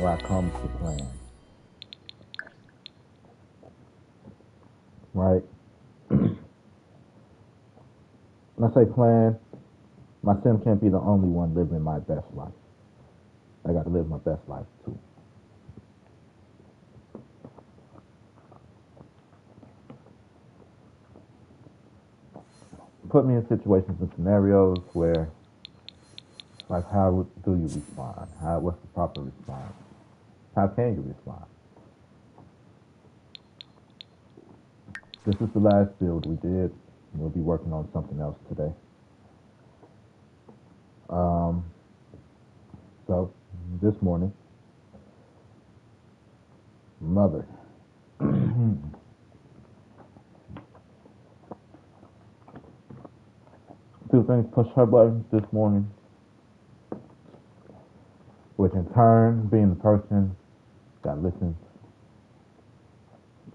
where I come to plan, right? When I say plan, my sim can't be the only one living my best life. I got to live my best life too. Put me in situations and scenarios where, like, how do you respond? What's the proper response? How can you respond? This is the last build we did. We'll be working on something else today. Um, so this morning, mother. Two things push her buttons this morning, which in turn, being the person that listens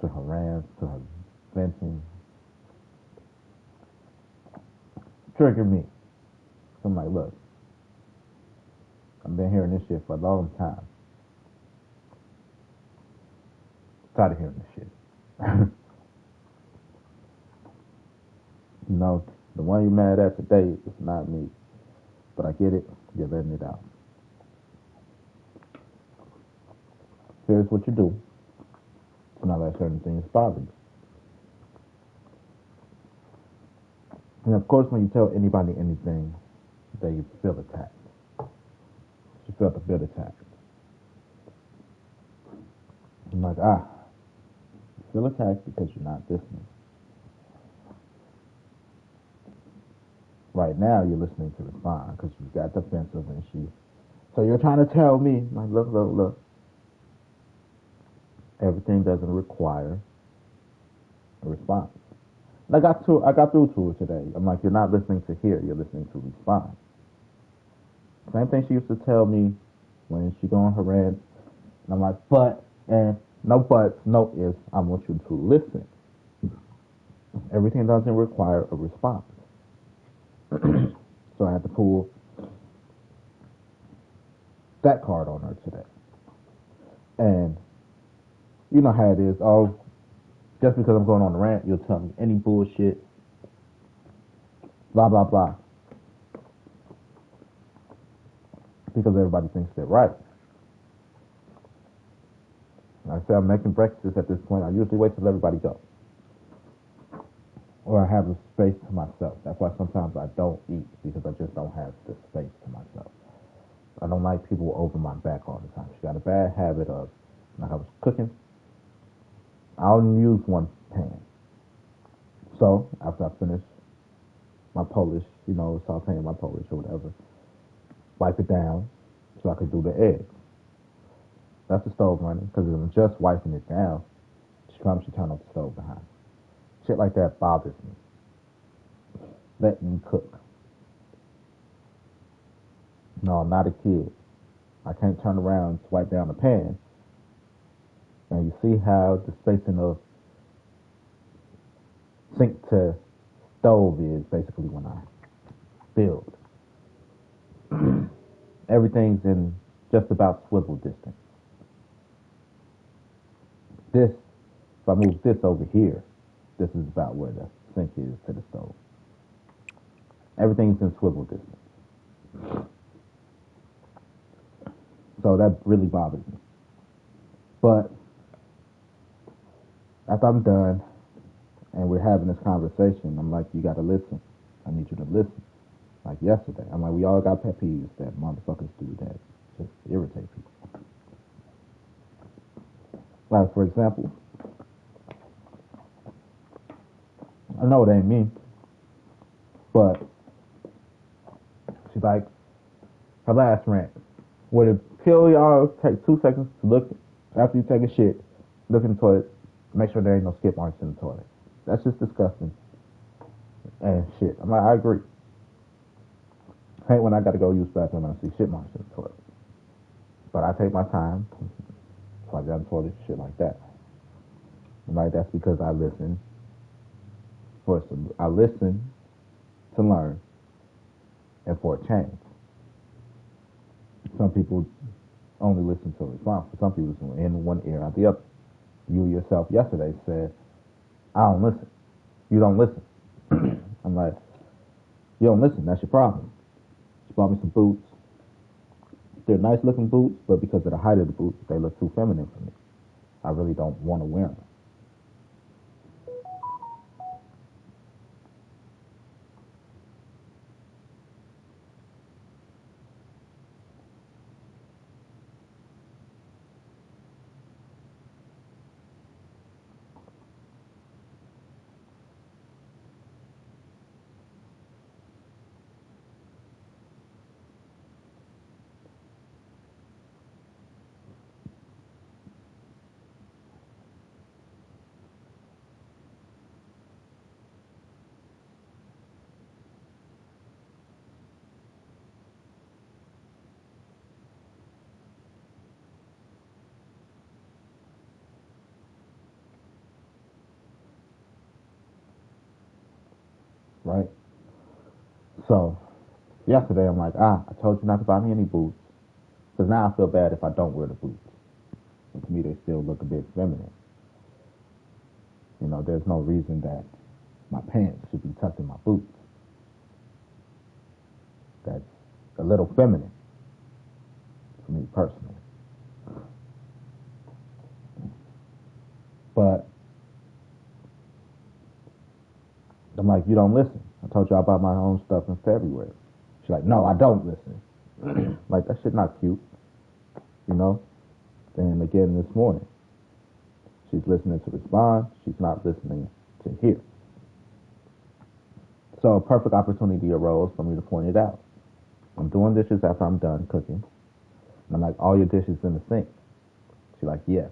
to her rants, to her venting, triggered me. So I'm like, look, I've been hearing this shit for a long time. Tired of hearing this shit. You know, the one you're mad at today is not me. But I get it, you're letting it out. Here's what you do to not let certain things bother you. And of course, when you tell anybody anything, they feel attacked. She felt a bit attacked. I'm like, you feel attacked because you're not listening. Right now, you're listening to respond because you got defensive and so you're trying to tell me, like, look. Everything doesn't require a response. And I got through to her today. I'm like, you're not listening to hear, you're listening to respond. Same thing she used to tell me when she go on her rant. And I'm like, and no buts, no ifs. I want you to listen. Everything doesn't require a response. So I had to pull that card on her today. And you know how it is. Oh, just because I'm going on the rant, you'll tell me any bullshit. Blah, blah, blah. Because everybody thinks they're right. Like I say, I'm making breakfast at this point. I usually wait till everybody goes. Or I have a space to myself. That's why sometimes I don't eat, because I just don't have the space to myself. I don't like people over my back all the time. She got a bad habit of, like, I was cooking, I only use one pan. So after I finish my Polish, sauteing my Polish or whatever, wipe it down so I could do the eggs. That's the stove running, because I'm just wiping it down. She turn off the stove behind. Shit like that bothers me. Let me cook. No, I'm not a kid. I can't turn around and swipe down the pan. And you see how the spacing of sink to stove is basically when I build. Everything's in just about swivel distance. If I move this over here, this is about where the sink is to the stove. Everything's in swivel distance. So that really bothers me. But after I'm done and we're having this conversation, I'm like, you got to listen. I need you to listen. Like yesterday, I'm like, we all got pet peeves that motherfuckers do that just irritate people. Like, for example, I know it ain't me, but she's like, her last rant. Would it kill y'all take 2 seconds to look after you take a shit, look in the toilet, make sure there ain't no skip marks in the toilet? That's just disgusting. And shit. I'm like, I agree. I hate when I gotta go use the bathroom and I see shit marks in the toilet. But I take my time, swipe down the toilet, shit like that. I'm like, that's because I listen. I listen to learn and for a change. Some people only listen to a response. For some people, it's in one ear, out the other. You yourself yesterday said, I don't listen. You don't listen. I'm like, you don't listen. That's your problem. She bought me some boots. They're nice looking boots, but because of the height of the boots, they look too feminine for me. I really don't want to wear them. Right? So yesterday I'm like, I told you not to buy me any boots. Because now I feel bad if I don't wear the boots. And to me, they still look a bit feminine. You know, there's no reason that my pants should be tucked in my boots. That's a little feminine for me personally. But I'm like, you don't listen. I told you I bought my own stuff in February. She's like, no, I don't listen. Like, that shit not cute, you know? And again this morning, she's listening to respond. She's not listening to hear. So a perfect opportunity arose for me to point it out. I'm doing dishes after I'm done cooking. And I'm like, all your dishes in the sink? She's like, yeah.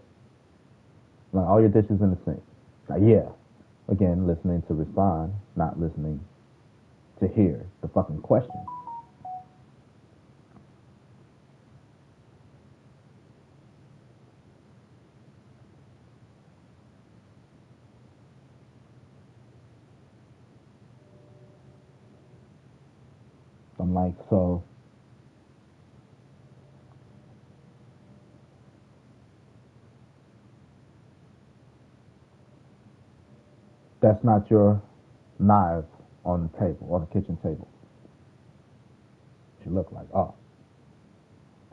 I'm like, all your dishes in the sink? She's like, yeah. Again, listening to respond, not listening to hear the fucking question. I'm like, so that's not your knives on the table, on the kitchen table. She looked like, oh,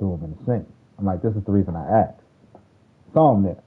threw them in the sink. I'm like, this is the reason I asked. Saw them there.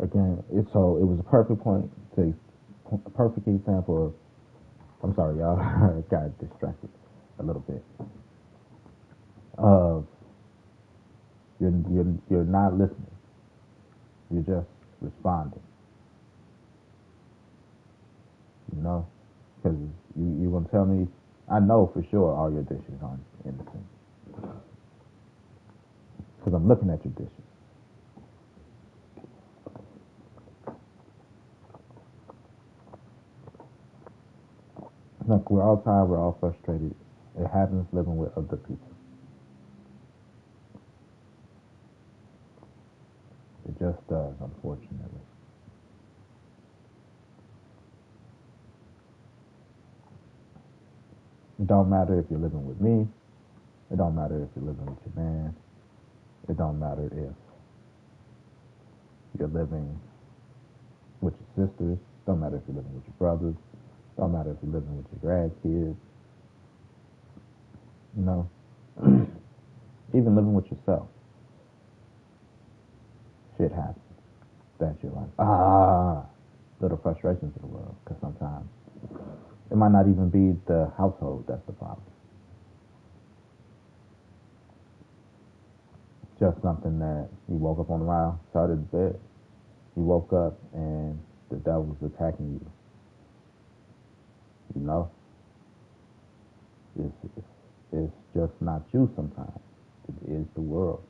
Again, so it was a perfect point to a perfect example of. I'm sorry, y'all. I got distracted a little bit. Of you're not listening. You're just responding. You know, because you gonna tell me. I know for sure all your dishes aren't in the sink because I'm looking at your dishes. Look, we're all tired. We're all frustrated. It happens living with other people. It just does, unfortunately. It don't matter if you're living with me. It don't matter if you're living with your man. It don't matter if you're living with your sisters. Don't matter if you're living with your brothers. Don't matter if you're living with your grandkids. You know, even living with yourself, shit happens that you're like, little frustrations of the world. Because sometimes it might not even be the household that's the problem. Just something that you woke up on the wrong side of the bed. You woke up and the devil's attacking you. You know, it's just not you sometimes. It is the world.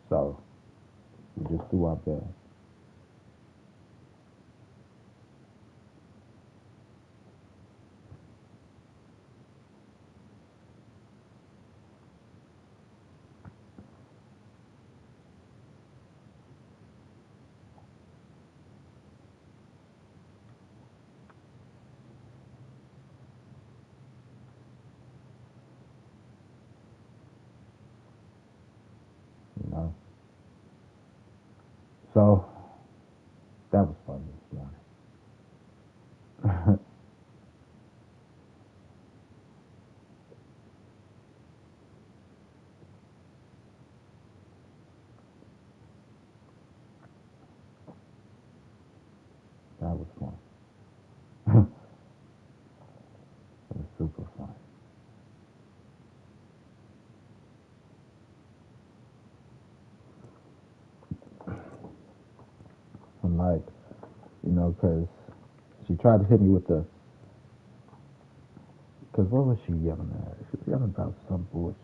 So we just do our best. You know. So that was fun this morning. That was fun. It was super fun. I'm like, because she tried to hit me with the. Because what was she yelling at? She was yelling about some bullshit.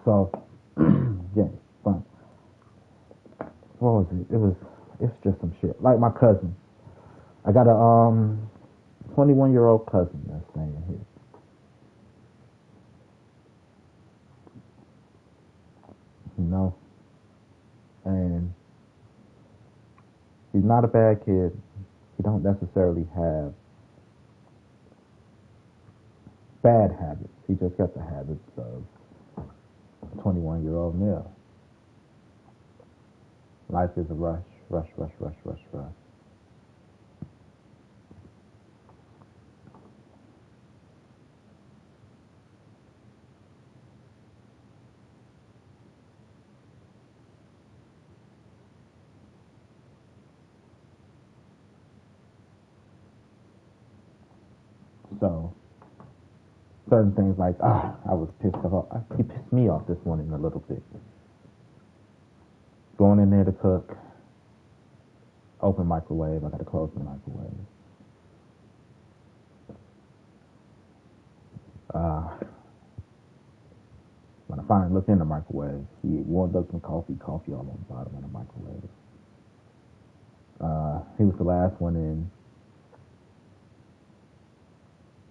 So, yeah, fun. What was it? It's just some shit. Like my cousin. I got a 21-year-old cousin that's staying here. You know, and he's not a bad kid. He don't necessarily have bad habits. He just got the habits of a 21-year-old male. Life is a rush, rush, rush, rush, rush, rush. So certain things like I was pissed off. He pissed me off this morning a little bit. Going in there to cook, open microwave. I got to close the microwave. Uh, when I finally looked in the microwave, he warmed up some coffee. Coffee all on the bottom of the microwave. He was the last one in.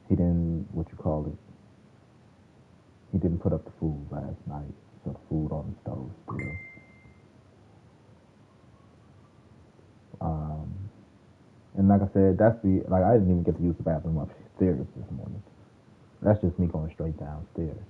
He didn't what you call it. He didn't put up the food last night, so the food on the stove still. Um, and like I said, that's the like I didn't even get to use the bathroom upstairs. stairs this morning. That's just me going straight downstairs.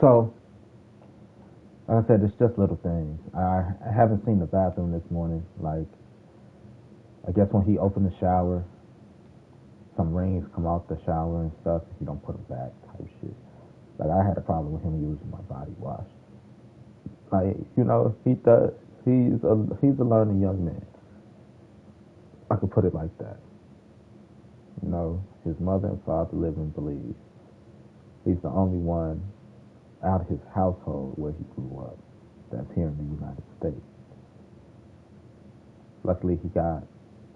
So, like I said, it's just little things. I haven't seen the bathroom this morning. Like, I guess when he opened the shower, some rings come out the shower and stuff if you don't put them back type shit. Like, I had a problem with him using my body wash. Like, he does. He's a learning young man. I could put it like that. His mother and father live and believe. He's the only one out of his household where he grew up that's here in the United States. Luckily, he got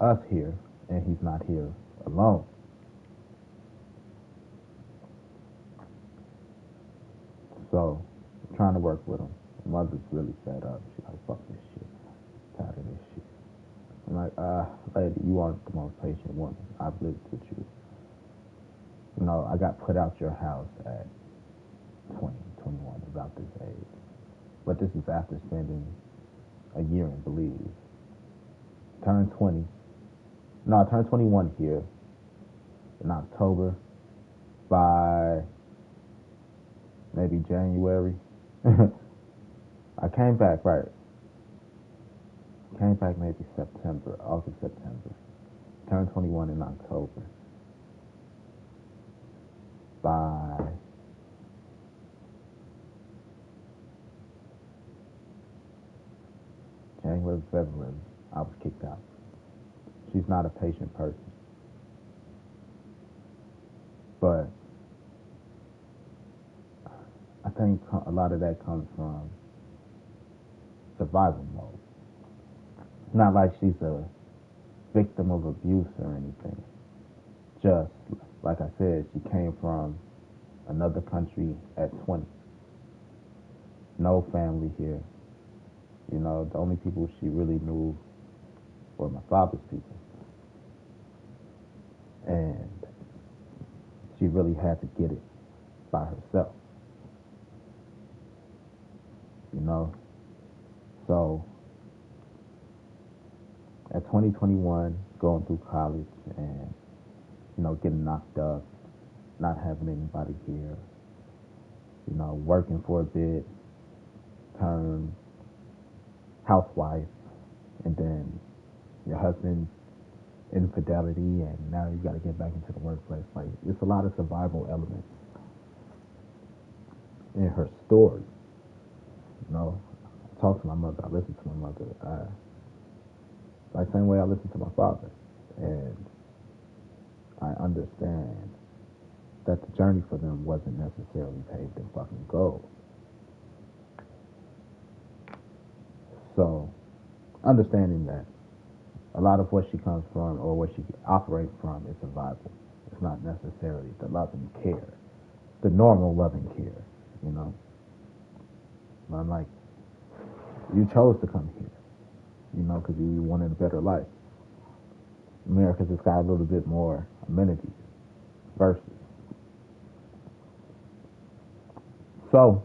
us here, and he's not here alone. So, I'm trying to work with him. My mother's really fed up. She's like, fuck this shit. Tired of this shit. I'm like, lady, you aren't the most patient woman. I've lived with you. I got put out your house at 20, 21, about this age. But this is after spending a year in Belize. Turned 20. No, I turned 21 here in October. By maybe January. I came back, right. Came back maybe September, August, September. Turned 21 in October. By January, February, I was kicked out. She's not a patient person. But I think a lot of that comes from survival mode. Not like she's a victim of abuse or anything. Just, like I said, she came from another country at 20. No family here. The only people she really knew were my father's people. And she really had to get it by herself. So, at 2021, going through college and, getting knocked up, not having anybody here, working for a bit, turn housewife, and then your husband's infidelity, and now you got to get back into the workplace. Like, it's a lot of survival elements in her story. I talk to my mother, I listen to my mother, like same way I listen to my father, and I understand that the journey for them wasn't necessarily paved in fucking gold. So, understanding that a lot of what she comes from or what she operates from is survival. It's not necessarily the loving care, the normal loving care, But I'm like, you chose to come here, because you wanted a better life. America's just got a little bit more amenities versus. So,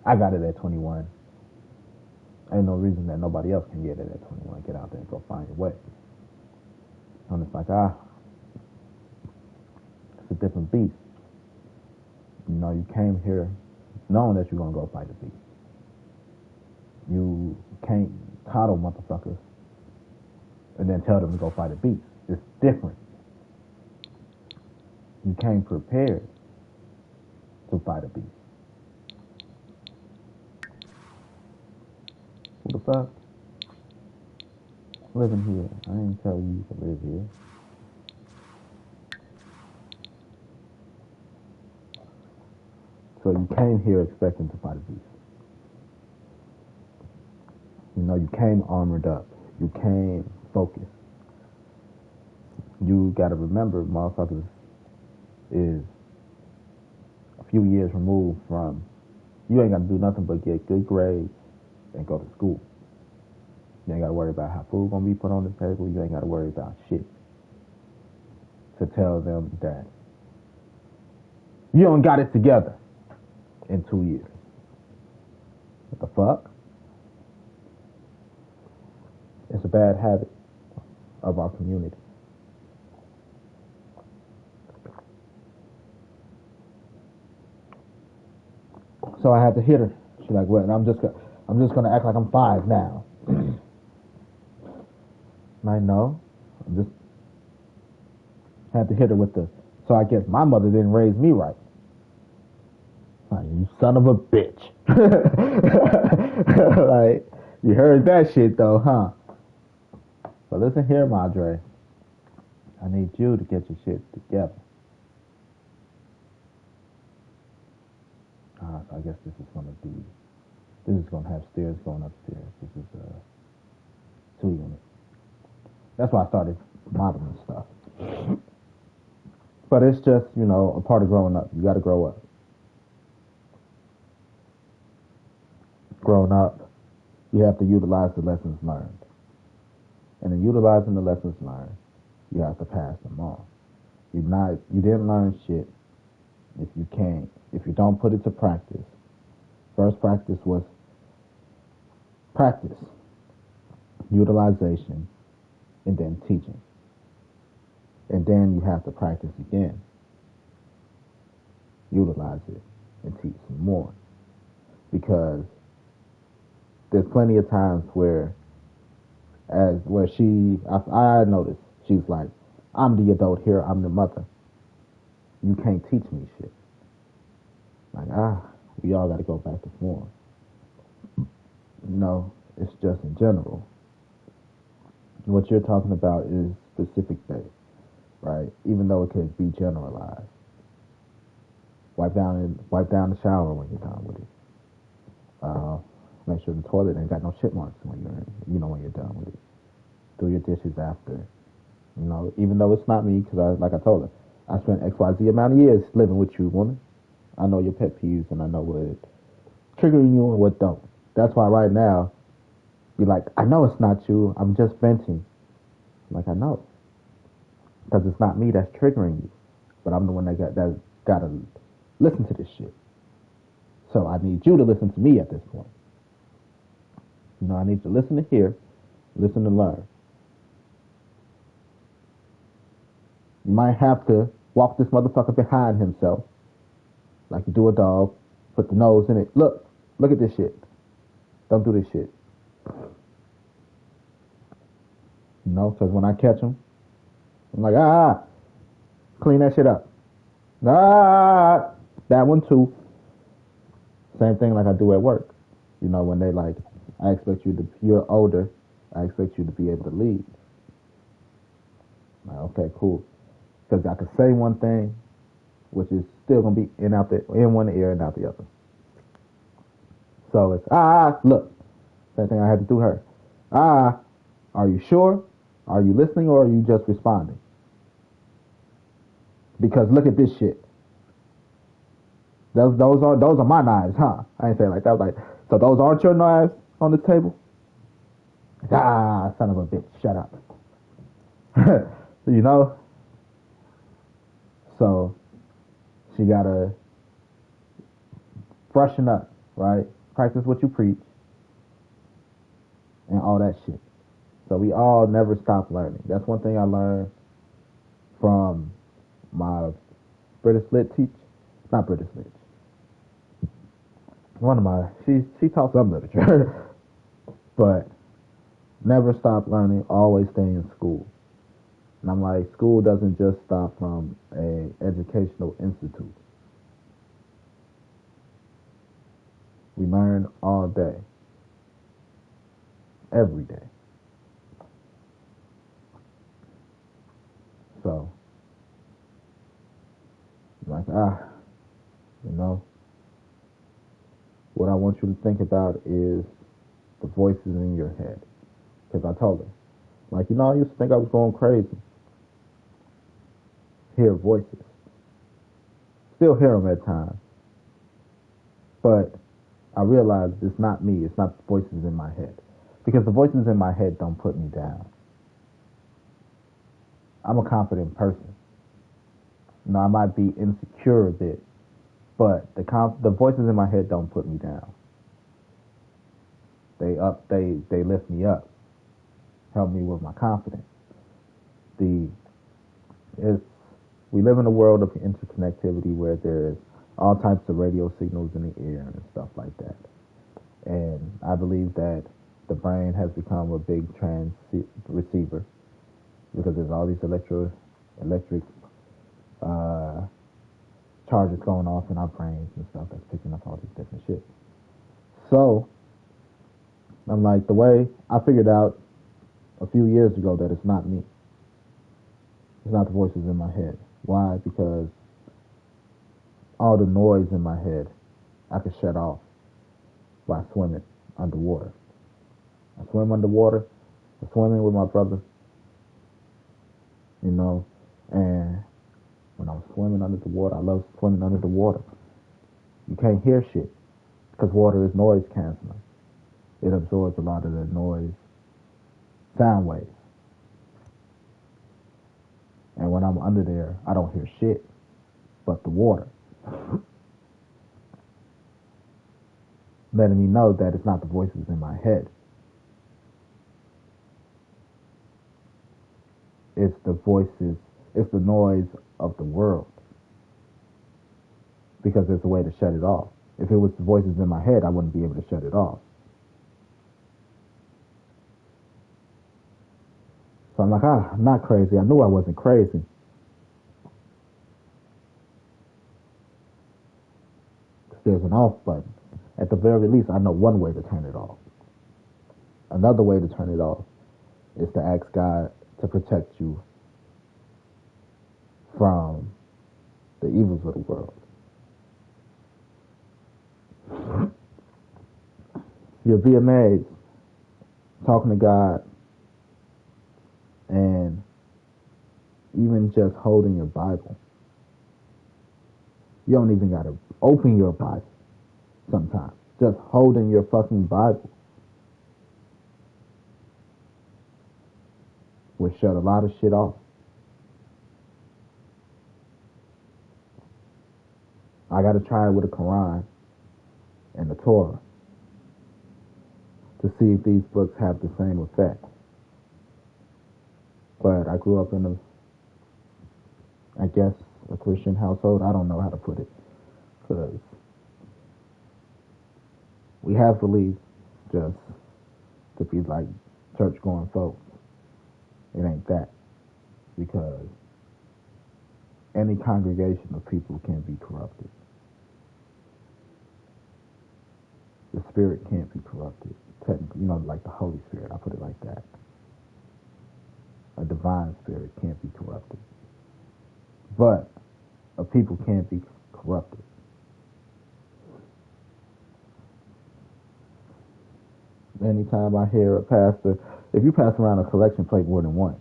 I got it at 21. Ain't no reason that nobody else can get it at 21. Get out there and go find your way. And it's like, it's a different beast. You know, you came here knowing that you're going to go fight a beast. You can't coddle motherfuckers and then tell them to go fight a beast. It's different. You came prepared to fight a beast. Who the fuck? Living here. I ain't tell you to live here. So you came here expecting to fight a beast. You know, you came armored up. You came focused. You gotta remember, motherfuckers is a few years removed from, you ain't gotta do nothing but get good grades and go to school. You ain't gotta worry about how food gonna be put on the table. You ain't gotta worry about shit to tell them that you don't got it together in 2 years. What the fuck? It's a bad habit of our community. So I had to hit her. She's like, "What?" And I'm just gonna act like I'm 5 now. I know. I just had to hit her with the. So I guess my mother didn't raise me right. Like, you son of a bitch. Like, you heard that shit though, huh? So listen here, Madre. I need you to get your shit together. So I guess this is gonna have stairs going upstairs. This is 2 units. That's why I started modeling stuff. But it's just, you know, a part of growing up. You gotta grow up. Growing up, you have to utilize the lessons learned. And in utilizing the lessons learned, you have to pass them on. You didn't learn shit if you don't put it to practice. First practice was practice, utilization, and then teaching. And then you have to practice again, utilize it, and teach some more. Because there's plenty of times where I noticed, she's like, I'm the adult here, I'm the mother. You can't teach me shit. Like, we all got to go back to form. You know, it's just in general. What you're talking about is specific based, right? Even though it could be generalized. Wipe down the shower when you're done with it. Make sure the toilet ain't got no shit marks when you're done with it. Do your dishes after. You know, even though it's not me, because like I told her, I spent XYZ amount of years living with you, woman. I know your pet peeves and I know what triggering you and what don't. That's why right now, you're like, I know it's not you. I'm just venting. Like, I know. Because it's not me that's triggering you. But I'm the one that got to listen to this shit. So I need you to listen to me at this point. You know, I need you to listen to hear, listen to learn. You might have to walk this motherfucker behind himself, like you do a dog, put the nose in it. Look at this shit. Don't do this shit. You know, because when I catch him, I'm like, clean that shit up. That one too. Same thing like I do at work. You know, when they like, you're older, I expect you to be able to lead. Like, okay, cool. Because I could say one thing, which is still going to be in one ear and out the other. So it's, look. Same thing I had to do her. Are you sure? Are you listening or are you just responding? Because look at this shit. Those are my knives, huh? I ain't saying like that. I was like, so those aren't your knives on the table? Son of a bitch, shut up. You know? So she gotta freshen up, right? Practice what you preach. and all that shit. So we all never stop learning. That's one thing I learned from my British Lit teacher. Not British Lit. One of my, she taught some literature. But never stop learning, always stay in school. And I'm like, school doesn't just stop from a educational institute. We learn all day, every day. So, like, what I want you to think about is the voices in your head. Because I told her, like, I used to think I was going crazy. Hear voices. Still hear them at times. But I realized it's not me. It's not the voices in my head. Because the voices in my head don't put me down. I'm a confident person. I might be insecure a bit, but the voices in my head don't put me down. They lift me up, help me with my confidence. We live in a world of interconnectivity where there's all types of radio signals in the air and stuff like that. And I believe that the brain has become a big receiver because there's all these electric charges going off in our brains and stuff that's picking up all these different shit. So I'm like, the way I figured out a few years ago that it's not me. It's not the voices in my head. Why? Because all the noise in my head I could shut off by swimming underwater. I swim underwater. I'm swimming with my brother. And when I was swimming under the water, I love swimming under the water. You can't hear shit because water is noise canceling. It absorbs a lot of the noise, sound waves. And when I'm under there, I don't hear shit but the water. Letting me know that it's not the voices in my head. It's the voices, it's the noise of the world. Because there's a way to shut it off. If it was the voices in my head, I wouldn't be able to shut it off. So I'm like, I'm not crazy. I knew I wasn't crazy. There's an off button. At the very least, I know one way to turn it off. Another way to turn it off is to ask God to protect you from the evils of the world. You'll be amazed talking to God and even just holding your Bible. You don't even got to open your Bible sometimes. Just holding your fucking Bible will shut a lot of shit off. I got to try it with the Quran and the Torah to see if these books have the same effect. But I grew up in a Christian household. I don't know how to put it. Because we have beliefs just to be like church-going folks. It ain't that. Because any congregation of people can be corrupted. The spirit can't be corrupted. Technically, like the Holy Spirit. I put it like that. A divine spirit can't be corrupted. But a people can't be corrupted. Anytime I hear a pastor, if you pass around a collection plate more than once,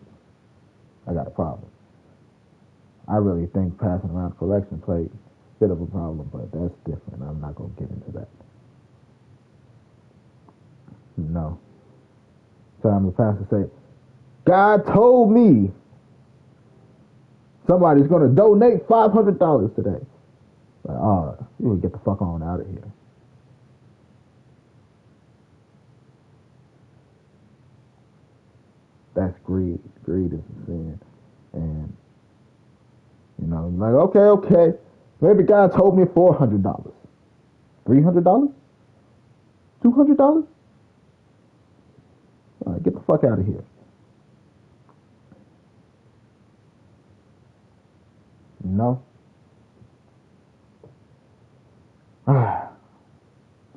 I got a problem. I really think passing around a collection plate is a bit of a problem, but that's different. I'm not going to get into that. No. Time the pastor say, God told me somebody's going to donate $500 today. Like, oh, you would get the fuck on out of here. That's greed. Greed is a sin. And, like, okay. Maybe God told me $400. $300? $200? All right, get the fuck out of here.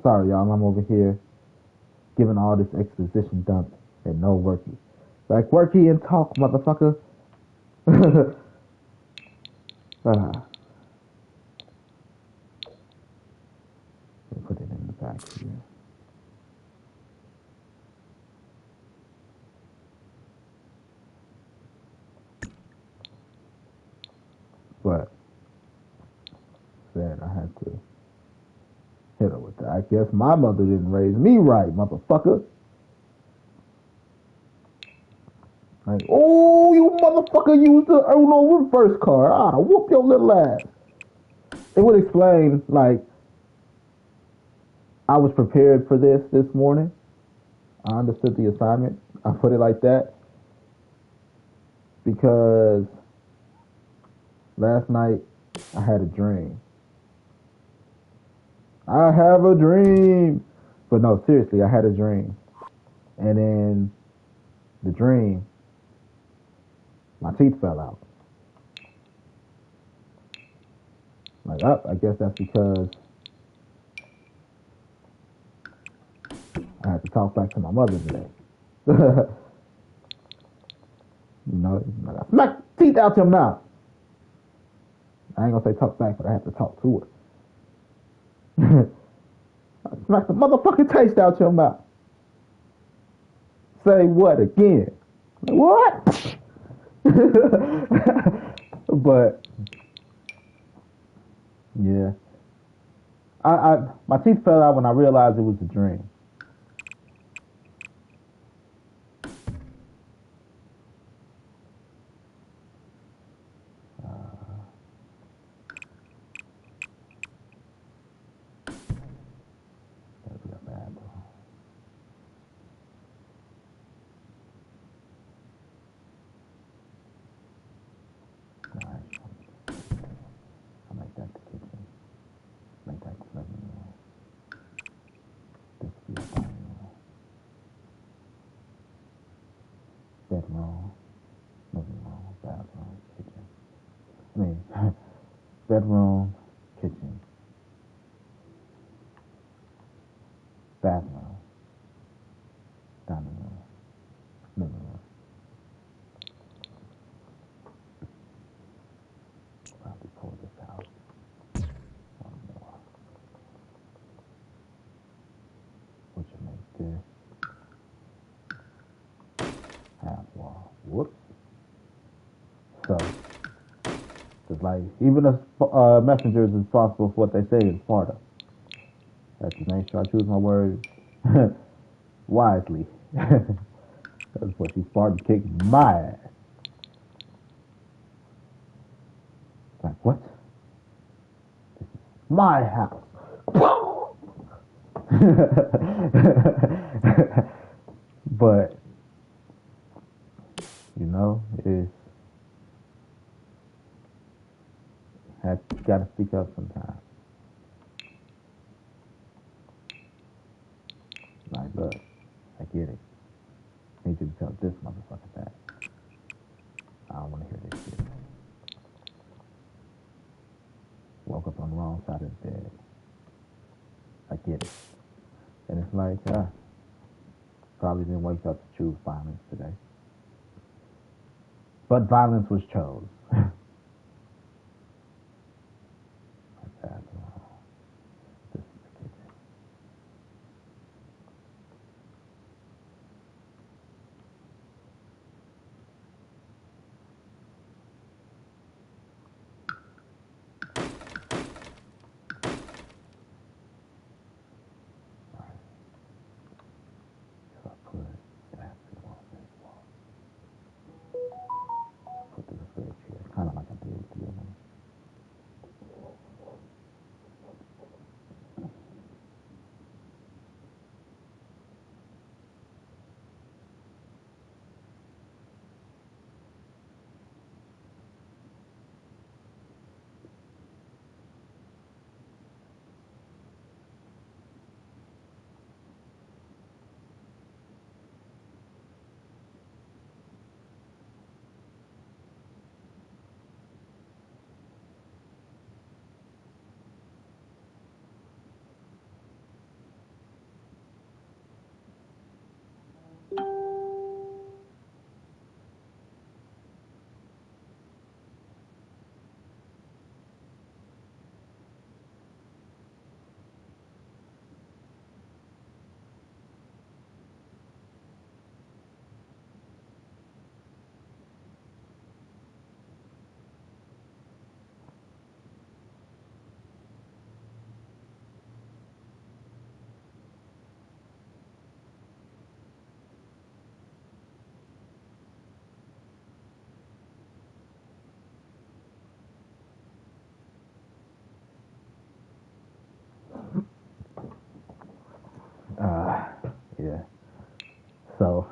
Sorry, y'all. I'm over here giving all this exposition dump and no worky. Like, worky and talk, motherfucker. Put it in the back here. But said I had to hit her with that. I guess my mother didn't raise me right, motherfucker. Like, oh, you motherfucker used the Uno reverse card. I'll whoop your little ass. It would explain, like, I was prepared for this morning. I understood the assignment. I put it like that because last night I had a dream. I have a dream. But no, seriously, I had a dream. And in the dream, my teeth fell out. Like, I guess that's because I had to talk back to my mother today. Like, I smack teeth out your mouth. I ain't gonna say talk back, but I have to talk to her. I smack the motherfucking taste out your mouth. Say what again? What? But yeah, my teeth fell out when I realized it was a dream. That'd be a bad one. I'll make that the kitchen. Make that the living room. This will be a dining room. Bedroom, living room, bathroom, kitchen. I mean, bedroom, kitchen, bathroom, dining room, living room. Probably pull this out. One more. Which will make this half wall. Whoops. So, it's like, even a messenger is responsible for what they say in Sparta. I have to make sure I choose my words wisely. That's what she Spartan kicked my ass. Like, what? This is my house. But, it's gotta speak up sometimes. Like, look, I get it. I need you to tell this motherfucker that. I don't want to hear this shit. Woke up on the wrong side of the bed. I get it. And it's like, probably didn't wake up to choose violence today. But violence was chose. This is the kitchen. Alright. So I put that on this wall. Put the fridge here. So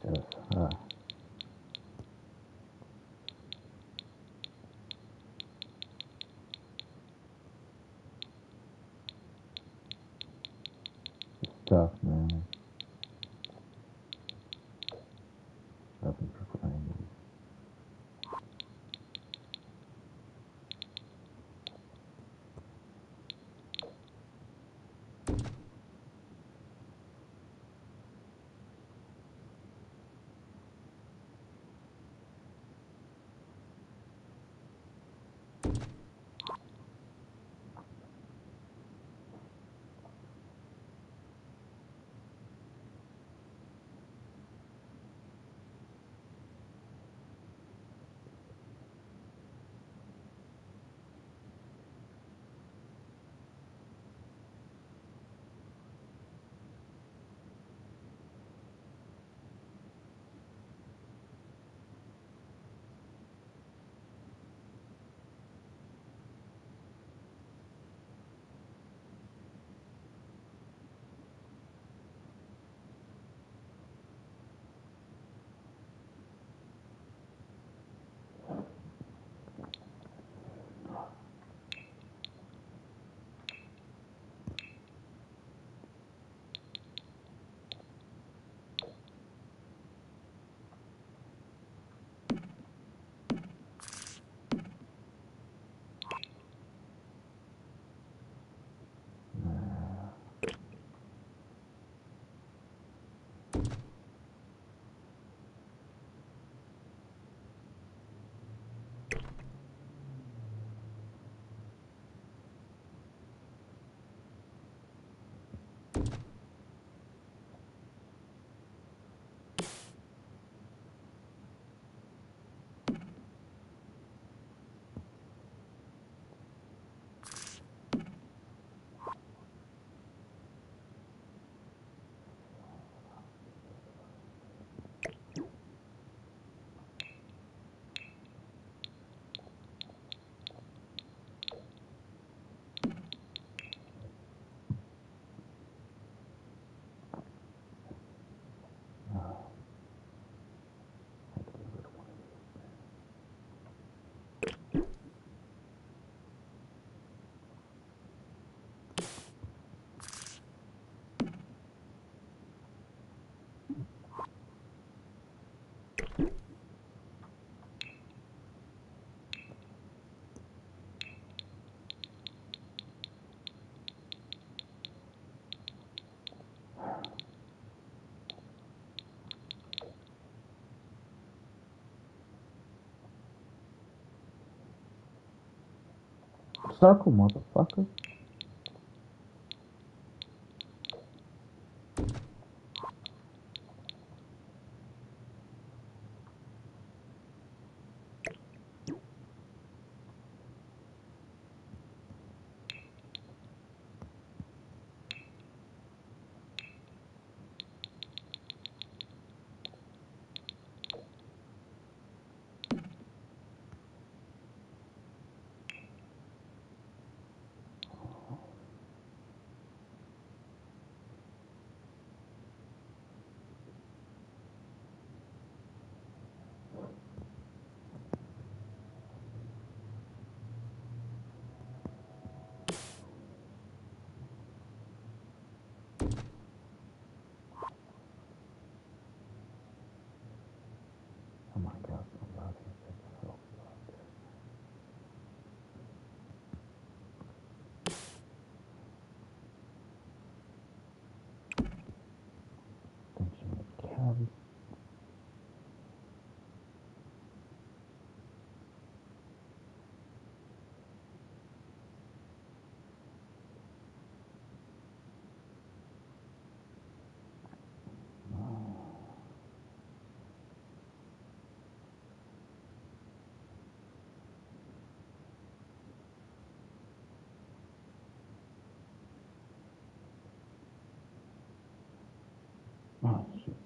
just it's tough, man. Helping people I need. Circle, motherfucker. Oh my god, I love you. So loved. Think she would carry. Oh shit.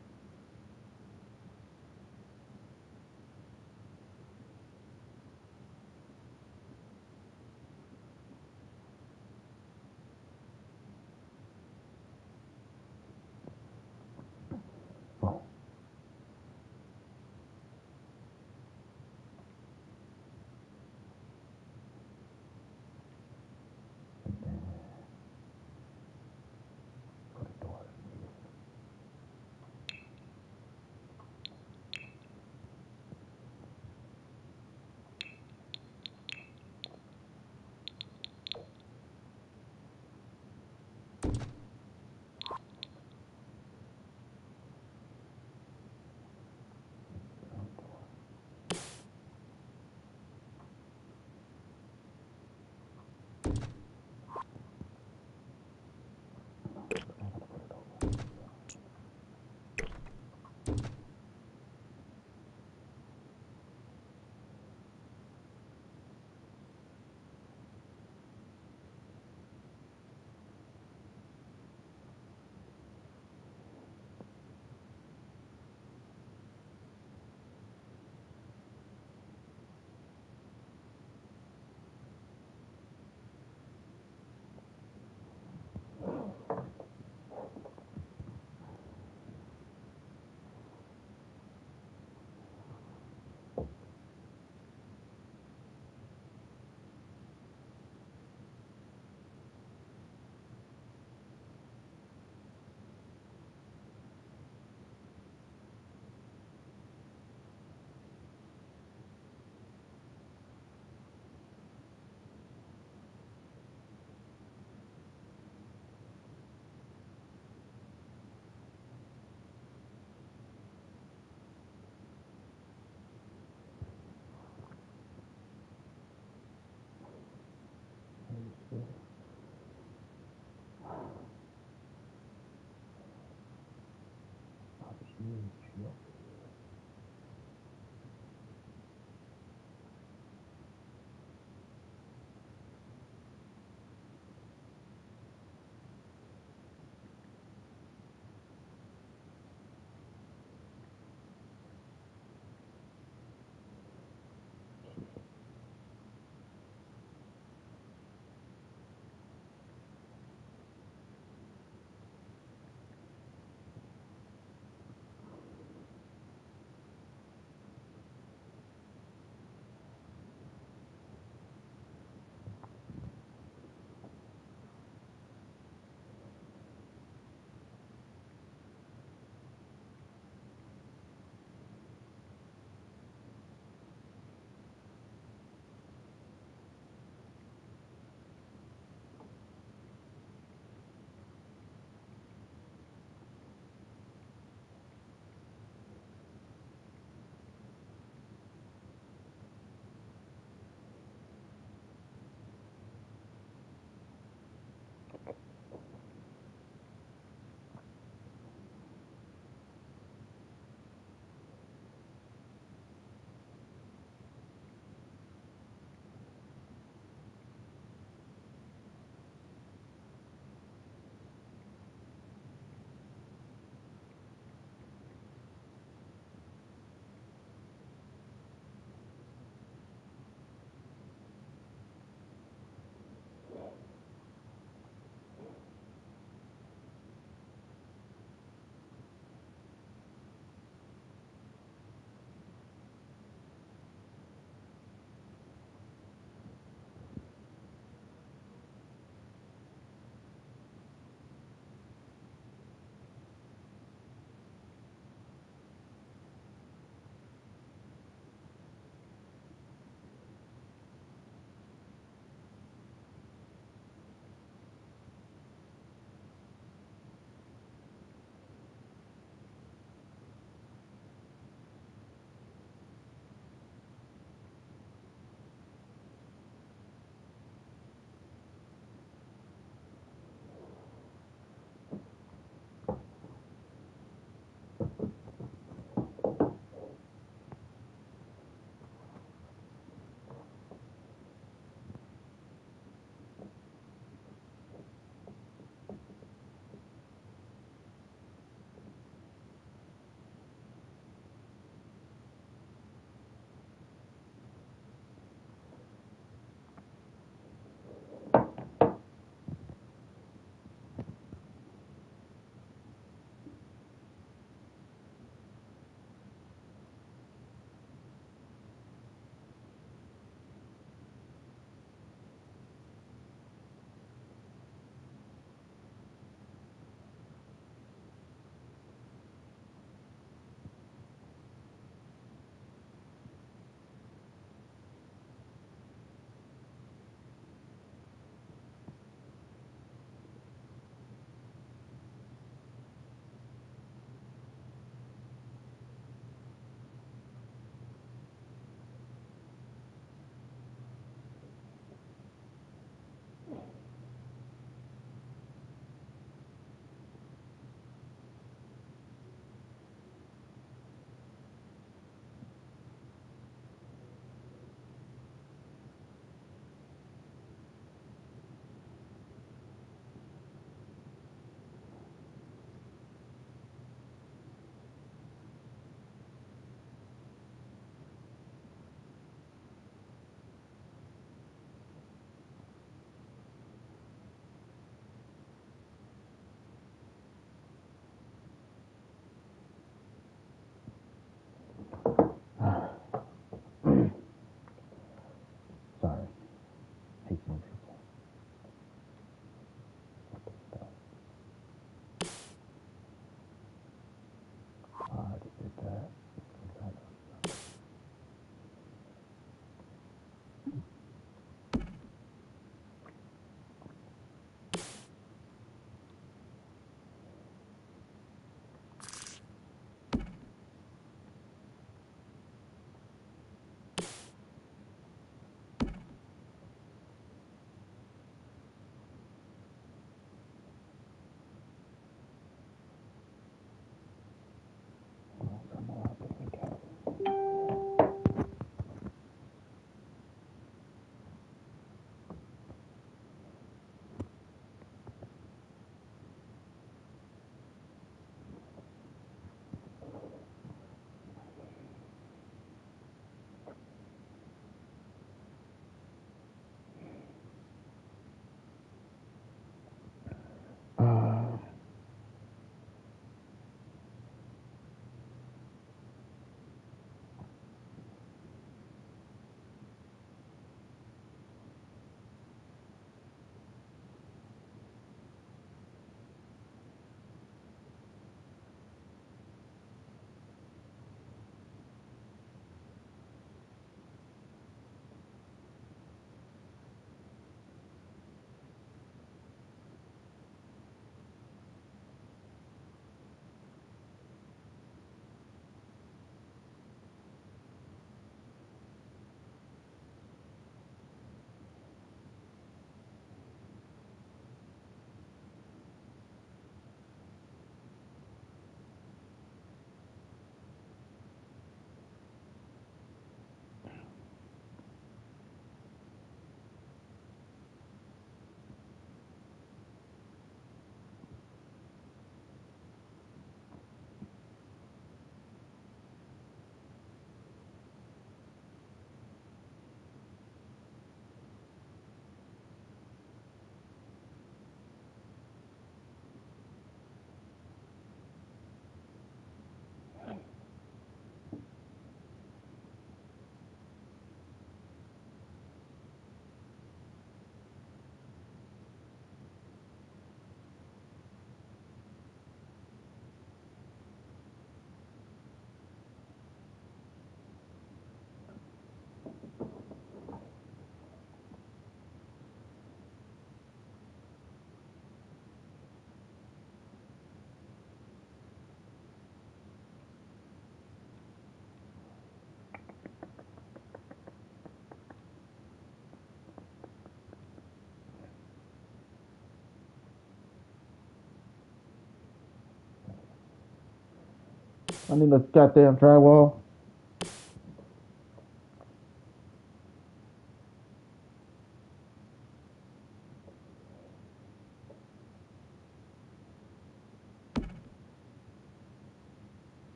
I need a goddamn drywall.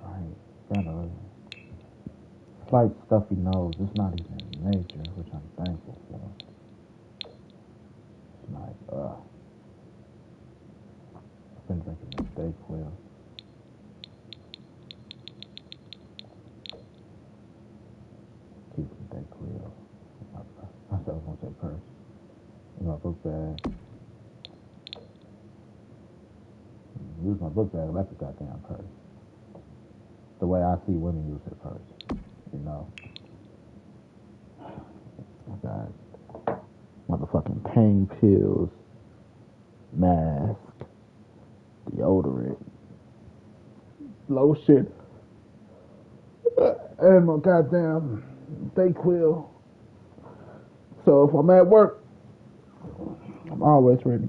Right. Got a slight stuffy nose. It's not even major, which I'm thankful for. It's like, I've been drinking this Dayquil. Keep some Dayquil. I said I was gonna say purse. In my book bag. Use my book bag like a goddamn purse. The way I see women use their purse. You know. I got motherfucking pain pills, mask, deodorant, lotion, and my goddamn Dayquil. So if I'm at work, I'm always ready.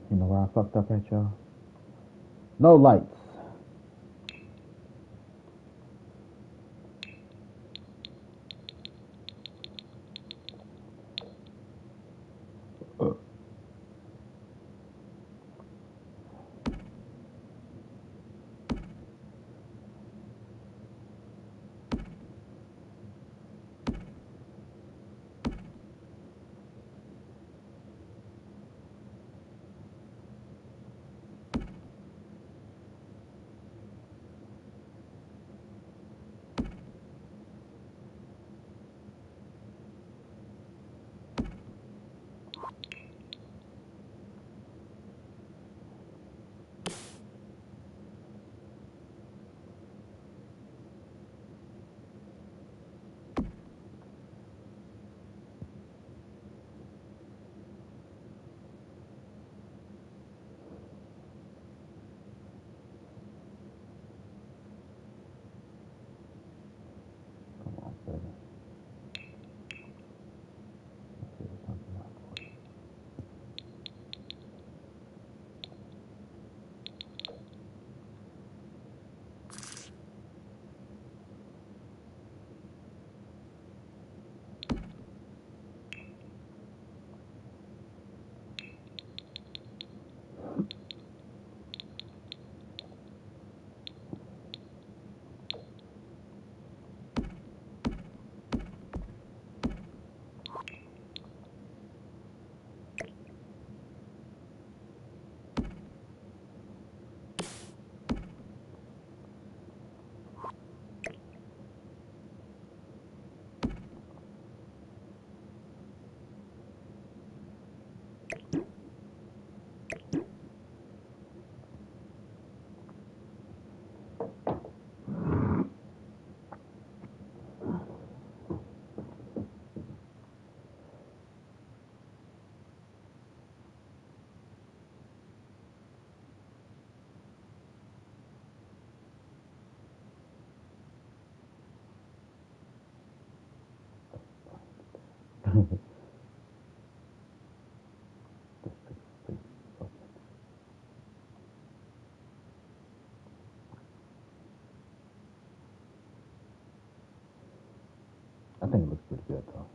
You know where I fucked up at, y'all? No lights. I think it looks pretty good though.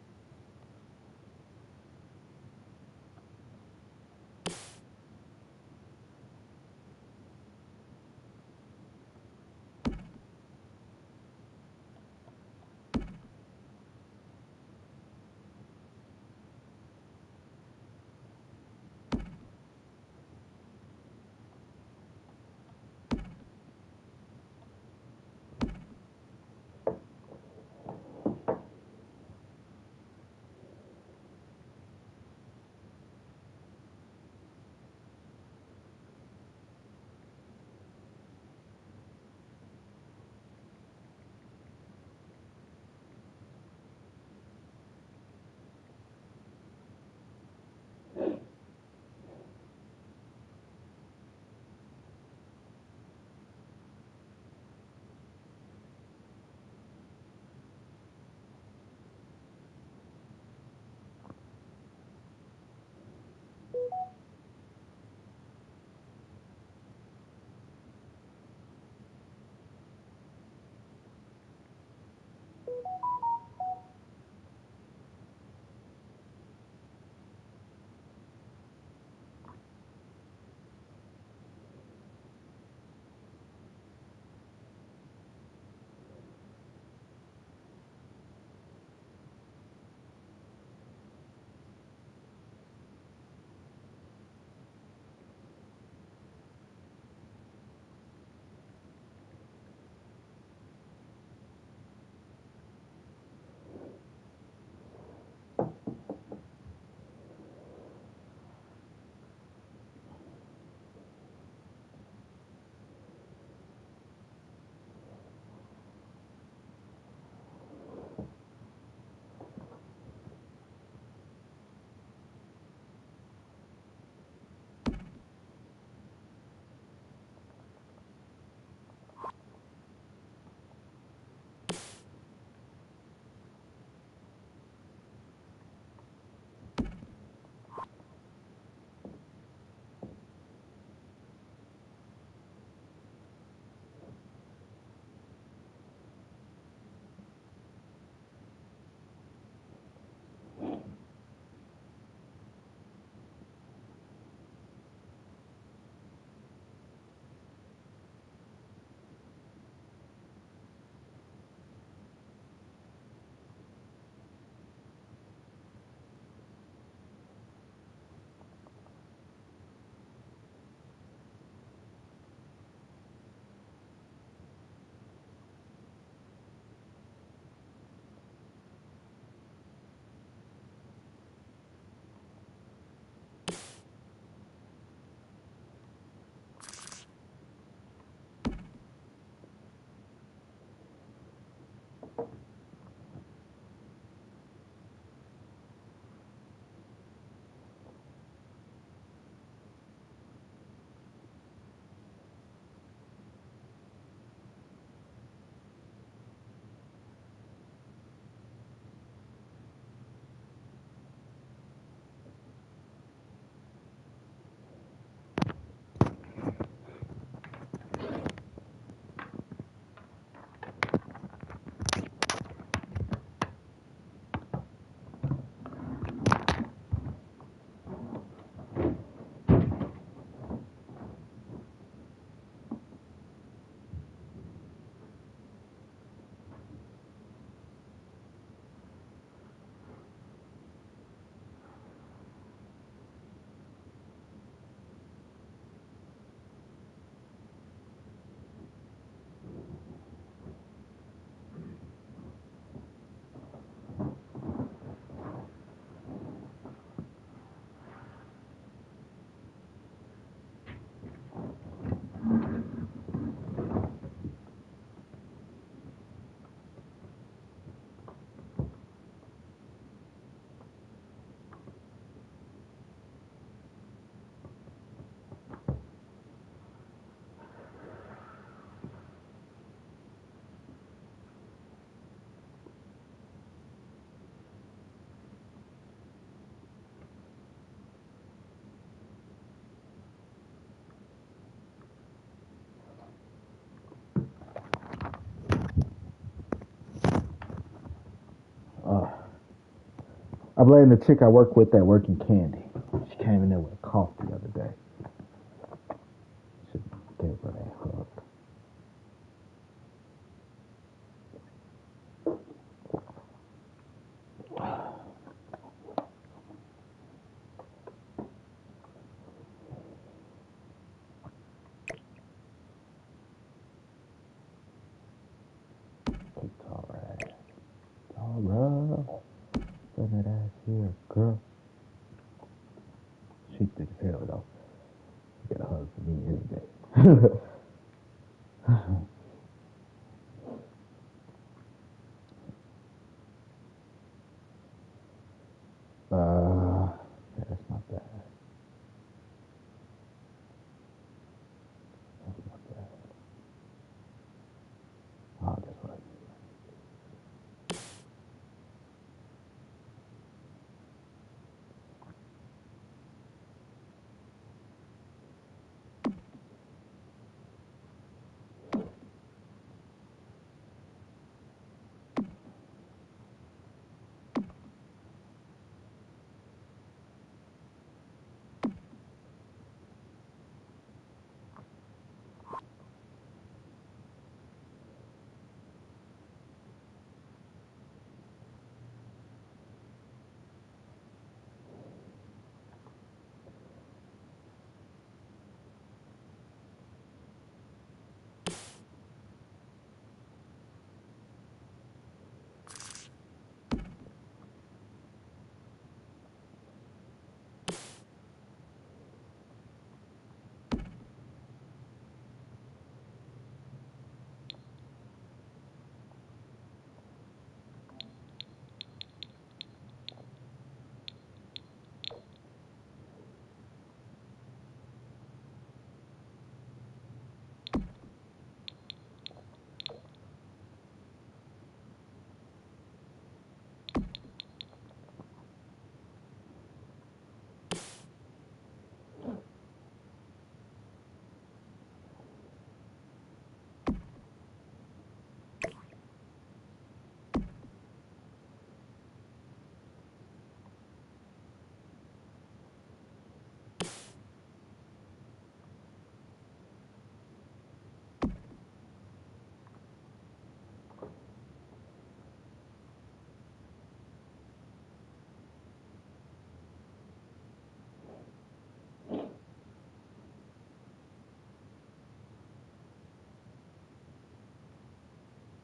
I blame the chick I work with that work in candy. She came in there with a cough the other day. Should give her that hug. Tara. Send that ass here, girl. She thick as hell, though. She get a hug from me any day. Yeah, that's not bad. That's not bad. Oh, that's what I need.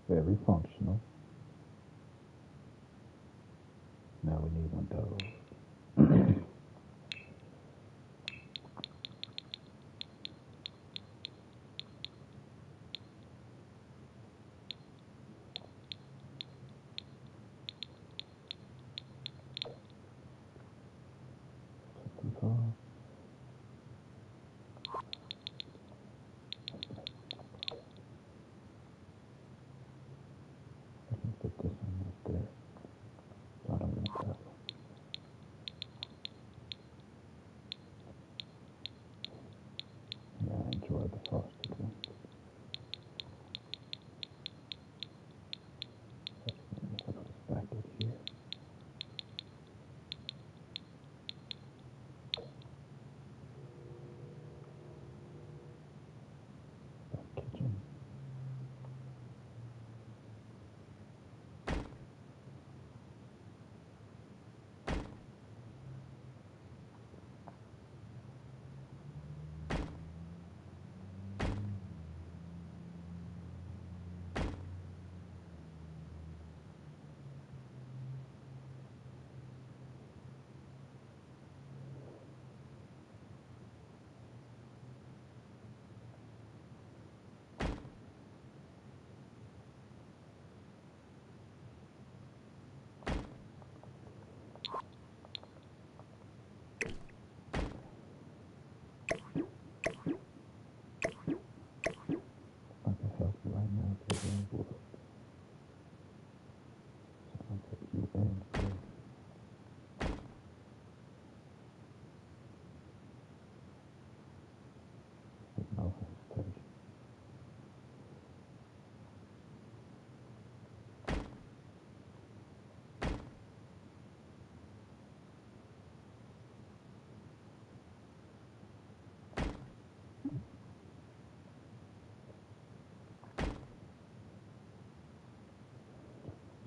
Very functional. Now we need one of those. I can put this one right there. I don't want that one.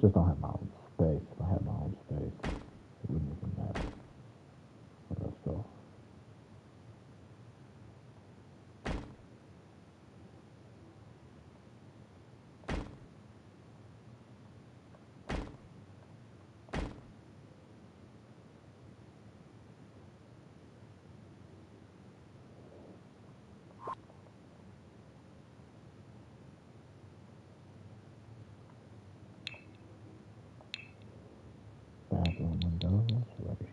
Just don't have my own space. If I had my own space, it wouldn't even matter. But let's go. Bathroom windows right here.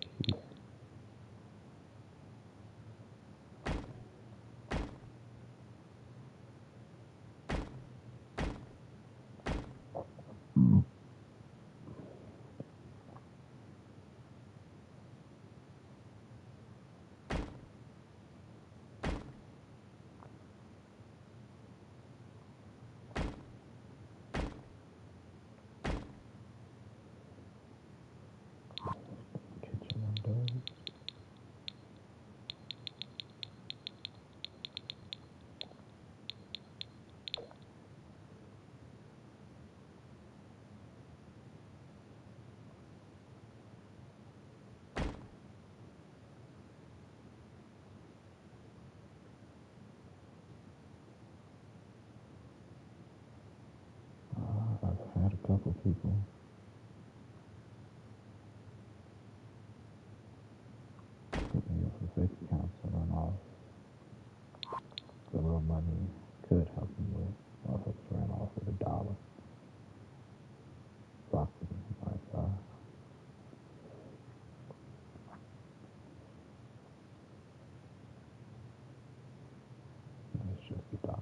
Kitchen windows. I've had a couple people put me up for fake accounts and run off. The little money could help me with. Motherfuckers ran off with $1. Blocked me. Like, it's just $1.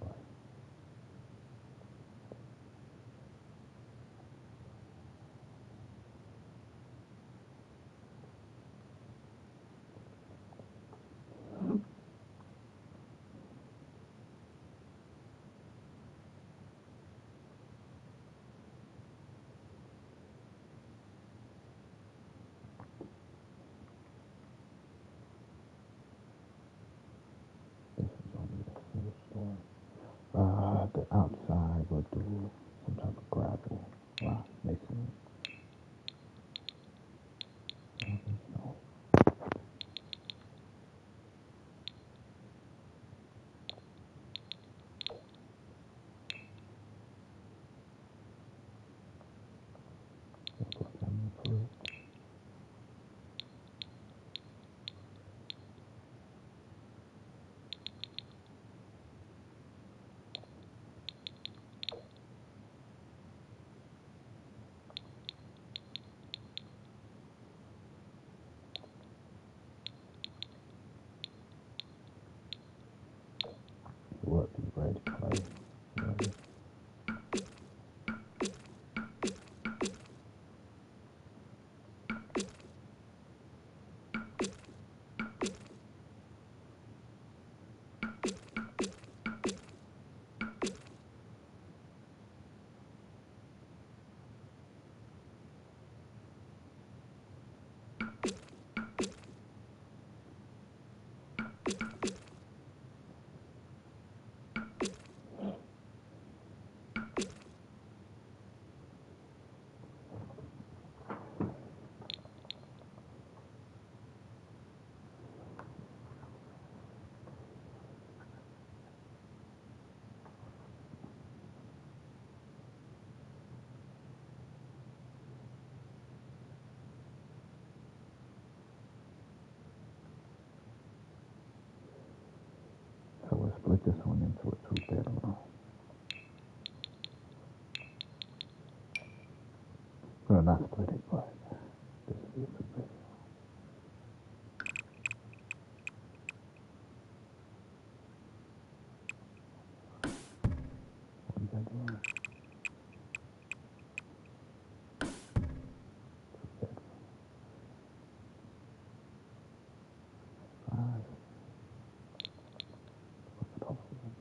This is only a single story. The outside will do some type of gravel, rock, masonry. No. Look like I'm approved. Would be ready to play. Ready. So we'll split this one into a 2-bedroom. Well, not split it, but this will be a 2-bedroom. One bedroom. 2-bedroom. 5. Look at all of them.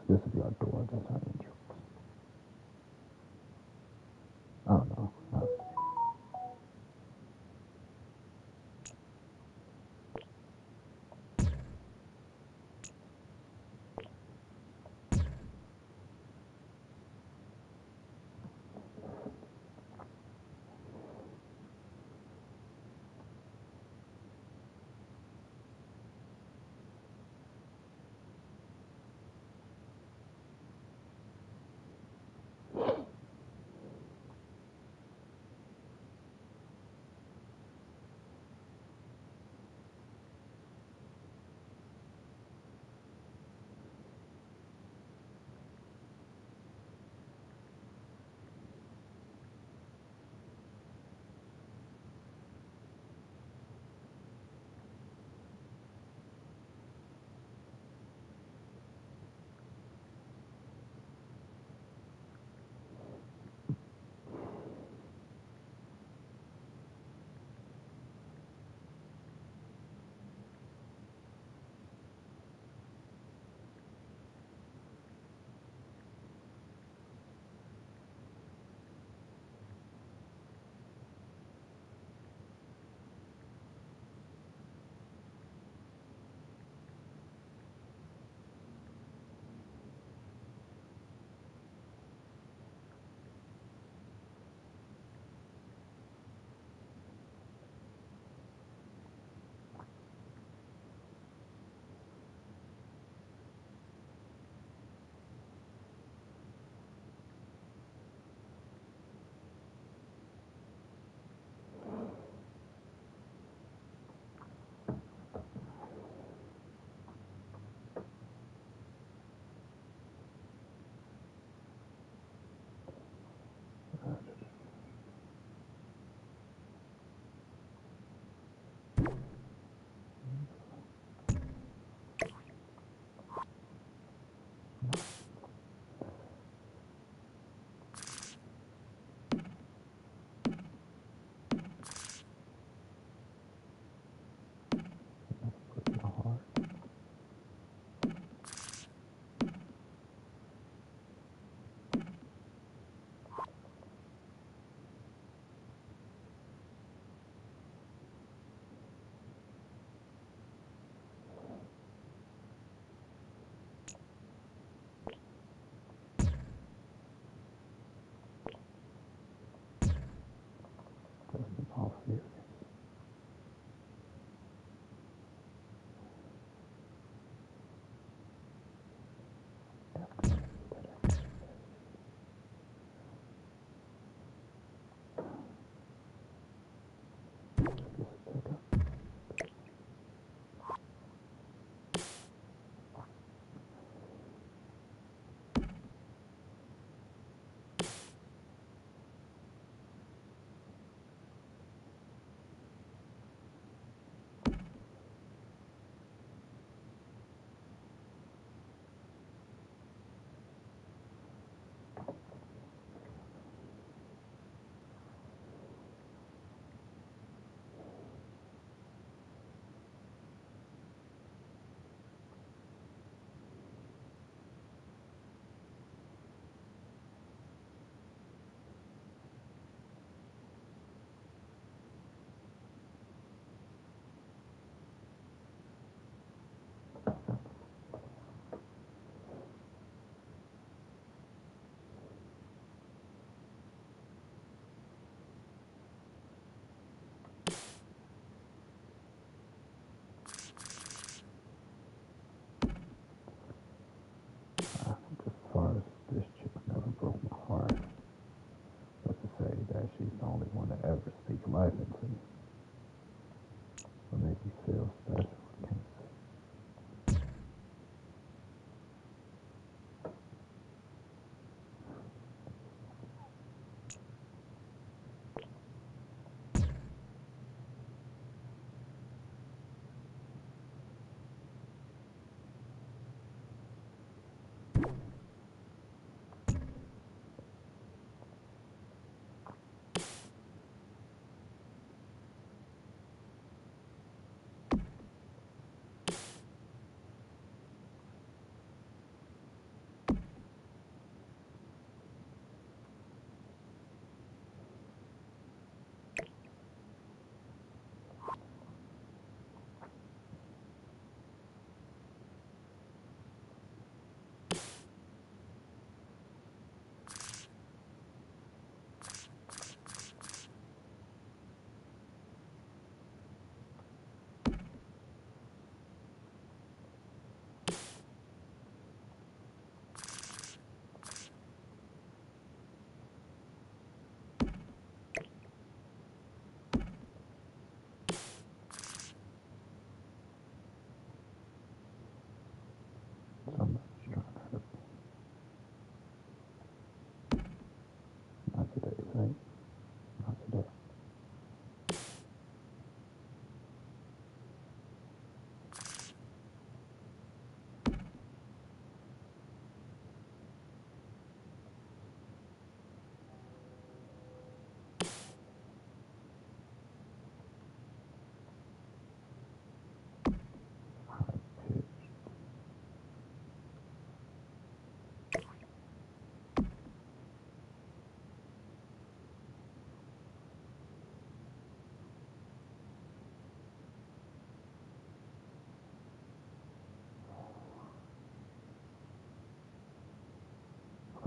This will be our door. That's our entrance. I don't know.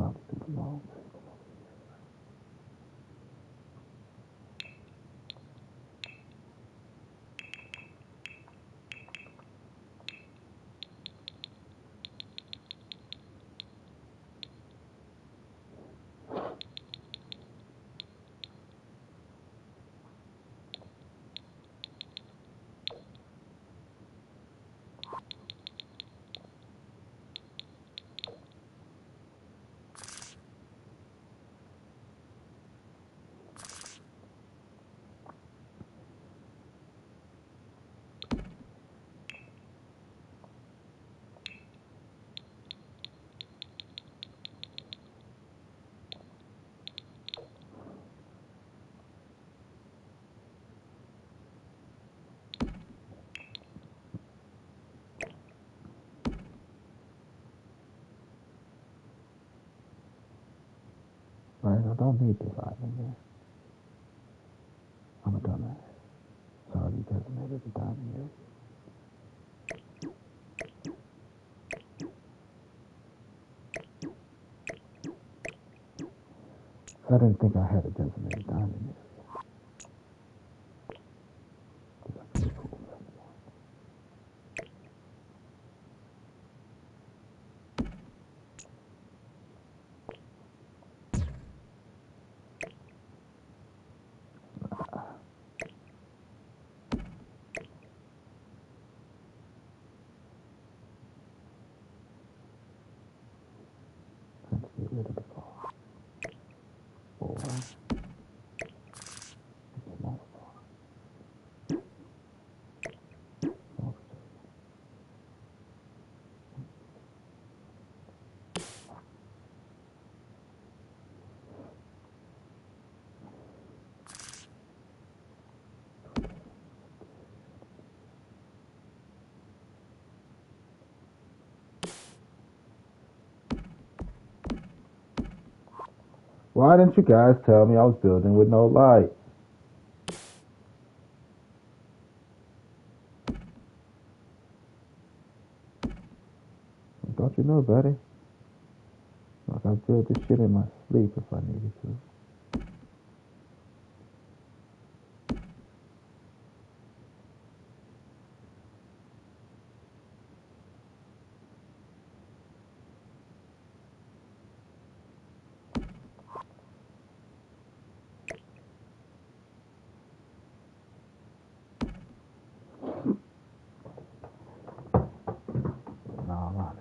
probably do the long. Right, I don't need this item, man. I'm a dumbass. It's already designated the dining area. I didn't think I had a designated dining area. Let's get rid of the bar. Or small bar. Why didn't you guys tell me I was building with no light? Don't you know, buddy? Like I build this shit in my sleep if I needed to. No, I'm honest.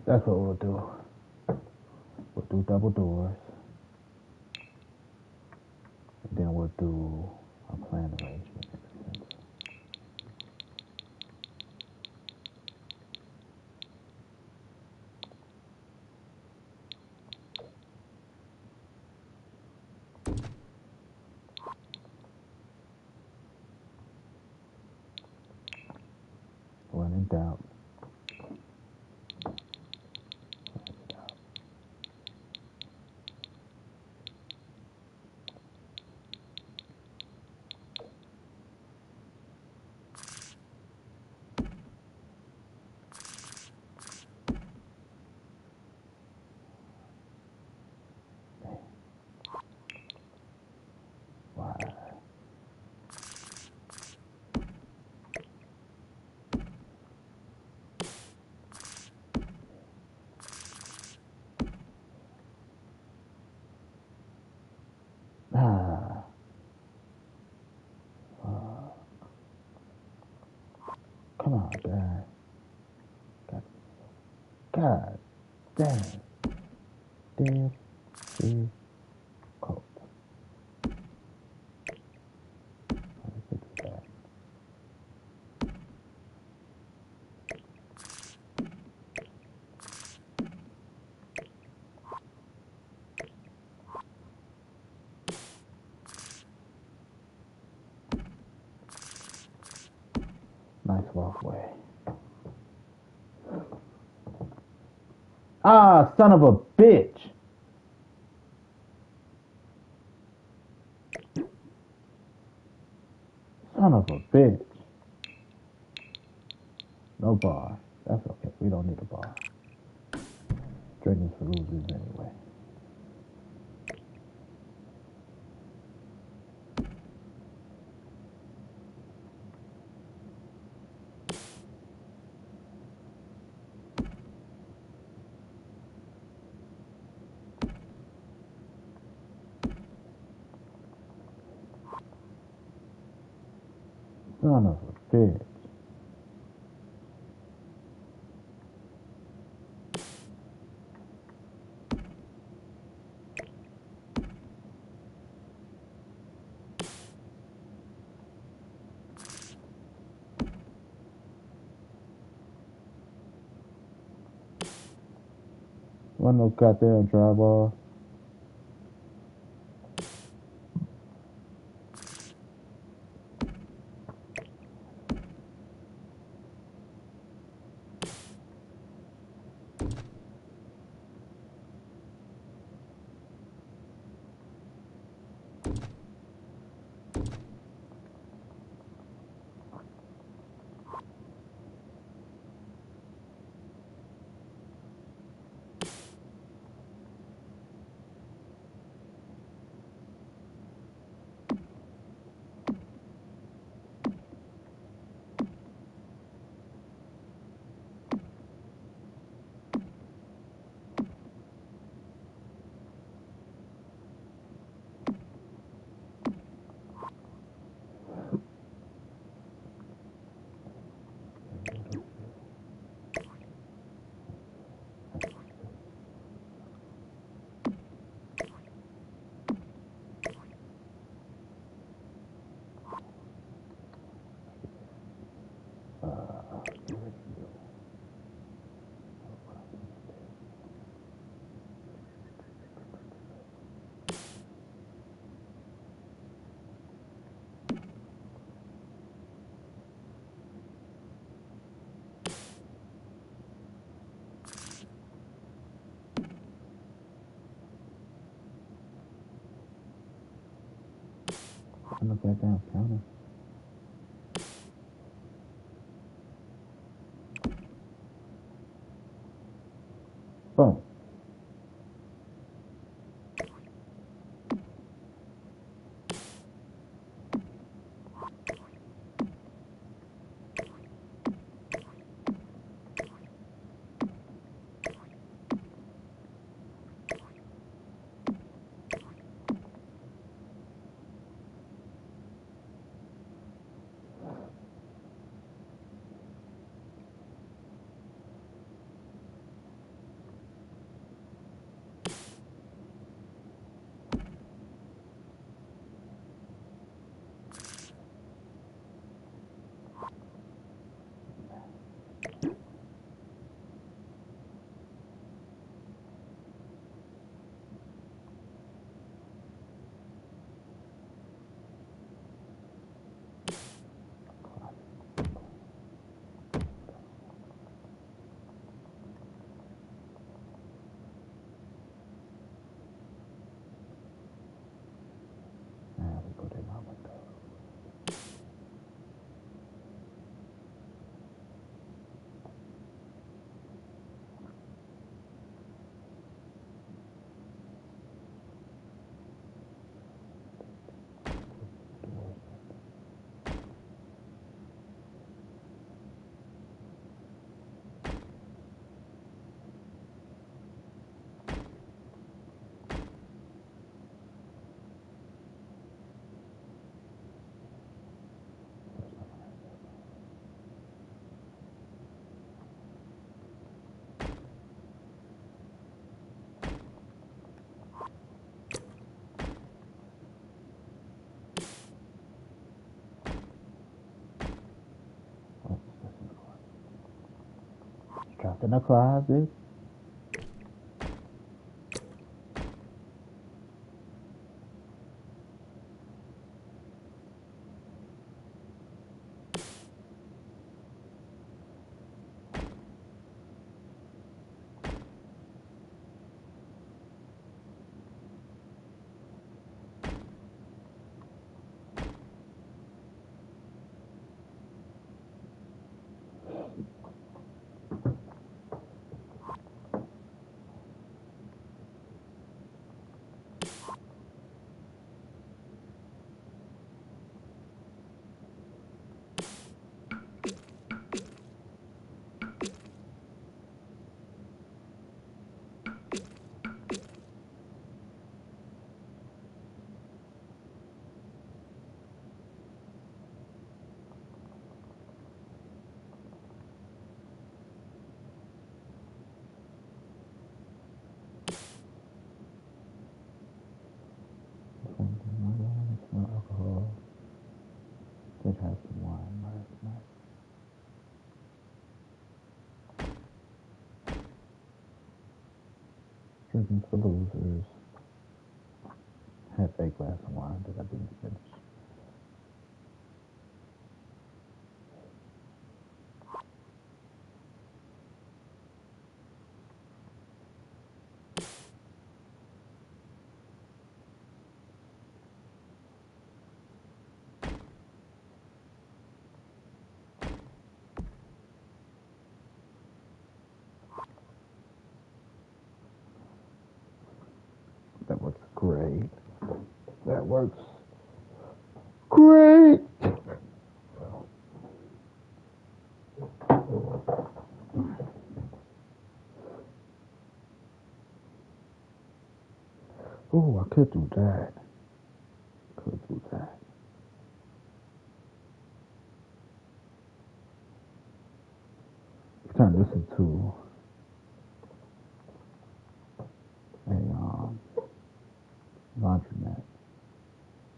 That's what we'll do. We'll do double doors. And then we'll do a plan arrangement in the center. When in doubt, plan it out. Why? God. God. God damn. Dead sea coat. Let me fix that. Nice walkway. Ah, son of a bitch. Son of a bitch. No bar. That's okay. We don't need a bar. Drinking for losers anyway. Son of a bitch. One of those goddamn drywall. On the goddamn counter. Boom. stuff in the closet. No alcohol. Did have some wine last night. Drinking for losers. Had a glass of wine that I didn't finish. That works great. That works great. Oh, I could do that. Could do that. Turn this into a laundromat.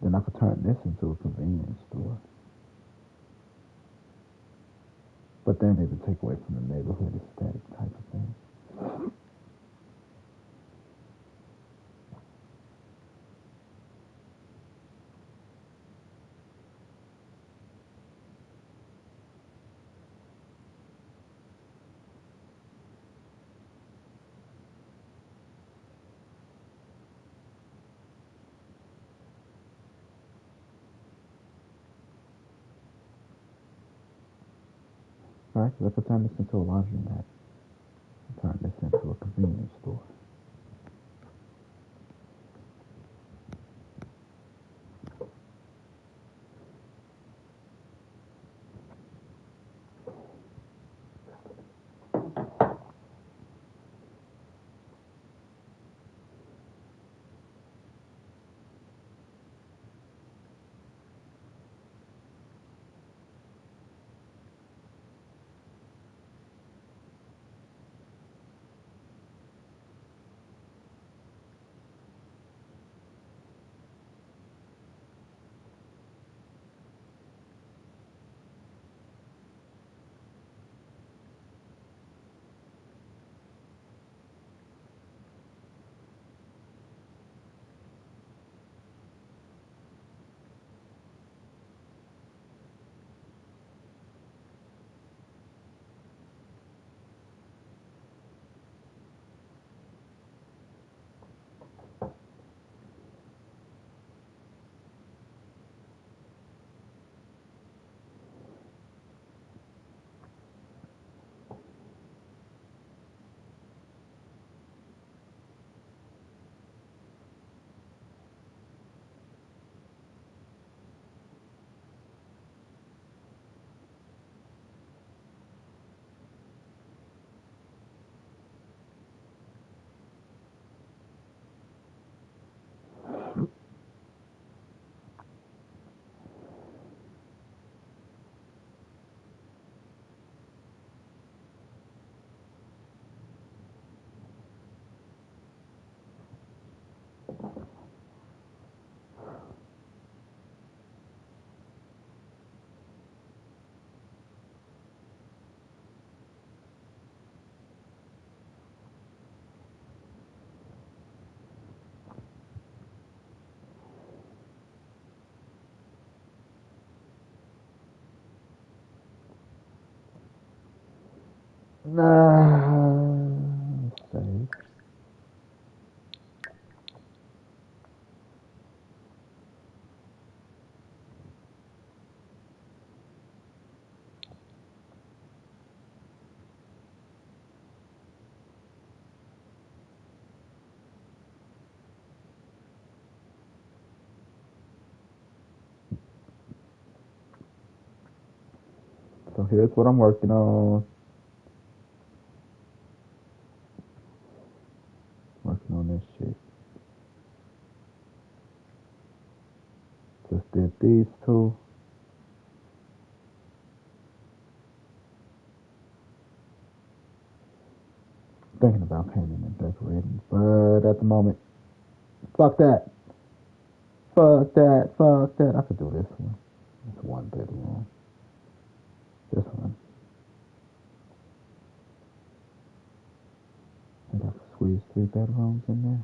Then I could turn this into a convenience store. But then it would take away from the neighborhood aesthetic type of thing. Right? Because I could turn this into a laundromat. Turn this into a convenience store. Save. So here's what I'm working on. Working on this shit. Just did these two. Thinking about painting and decorating, but at the moment, fuck that. Fuck that. Fuck that. I could do this one. It's one bedroom. This one. I think I could squeeze 3 bedrooms in there.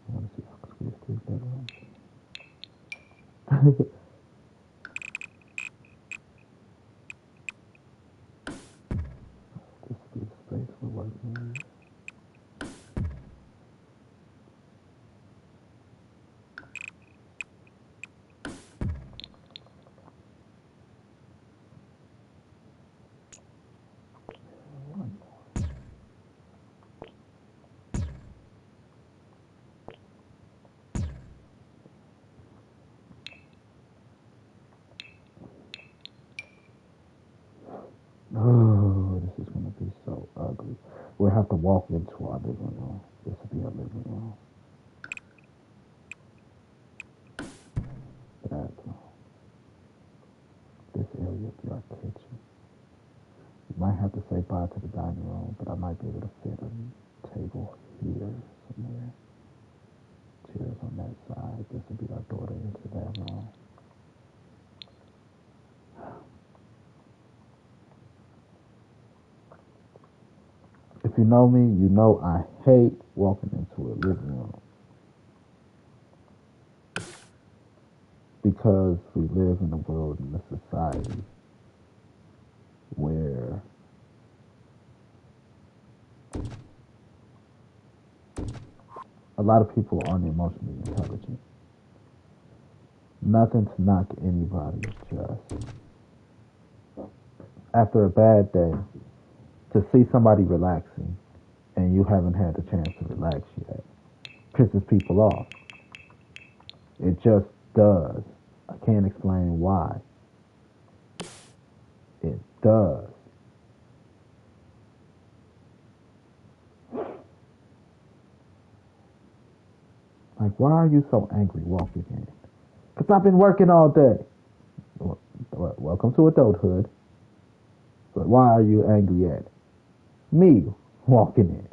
I want to see if I can squeeze 3 bedrooms. This would be the space we're working in. Oh, this is gonna be so ugly. We'll have to walk into our living room. This will be our living room. Bathroom. This area will be our kitchen. We might have to say bye to the dining room, but I might be able to fit a table here somewhere. Chairs on that side. This will be our door into that room. If you know me, you know I hate walking into a living room because we live in a world, in a society where a lot of people aren't emotionally intelligent. Nothing to knock anybody, just after a bad day, to see somebody relaxing and you haven't had the chance to relax yet pisses people off. It just does. I can't explain why. It does. Like, why are you so angry walking in? Because I've been working all day. Welcome to adulthood. But why are you angry at me walking in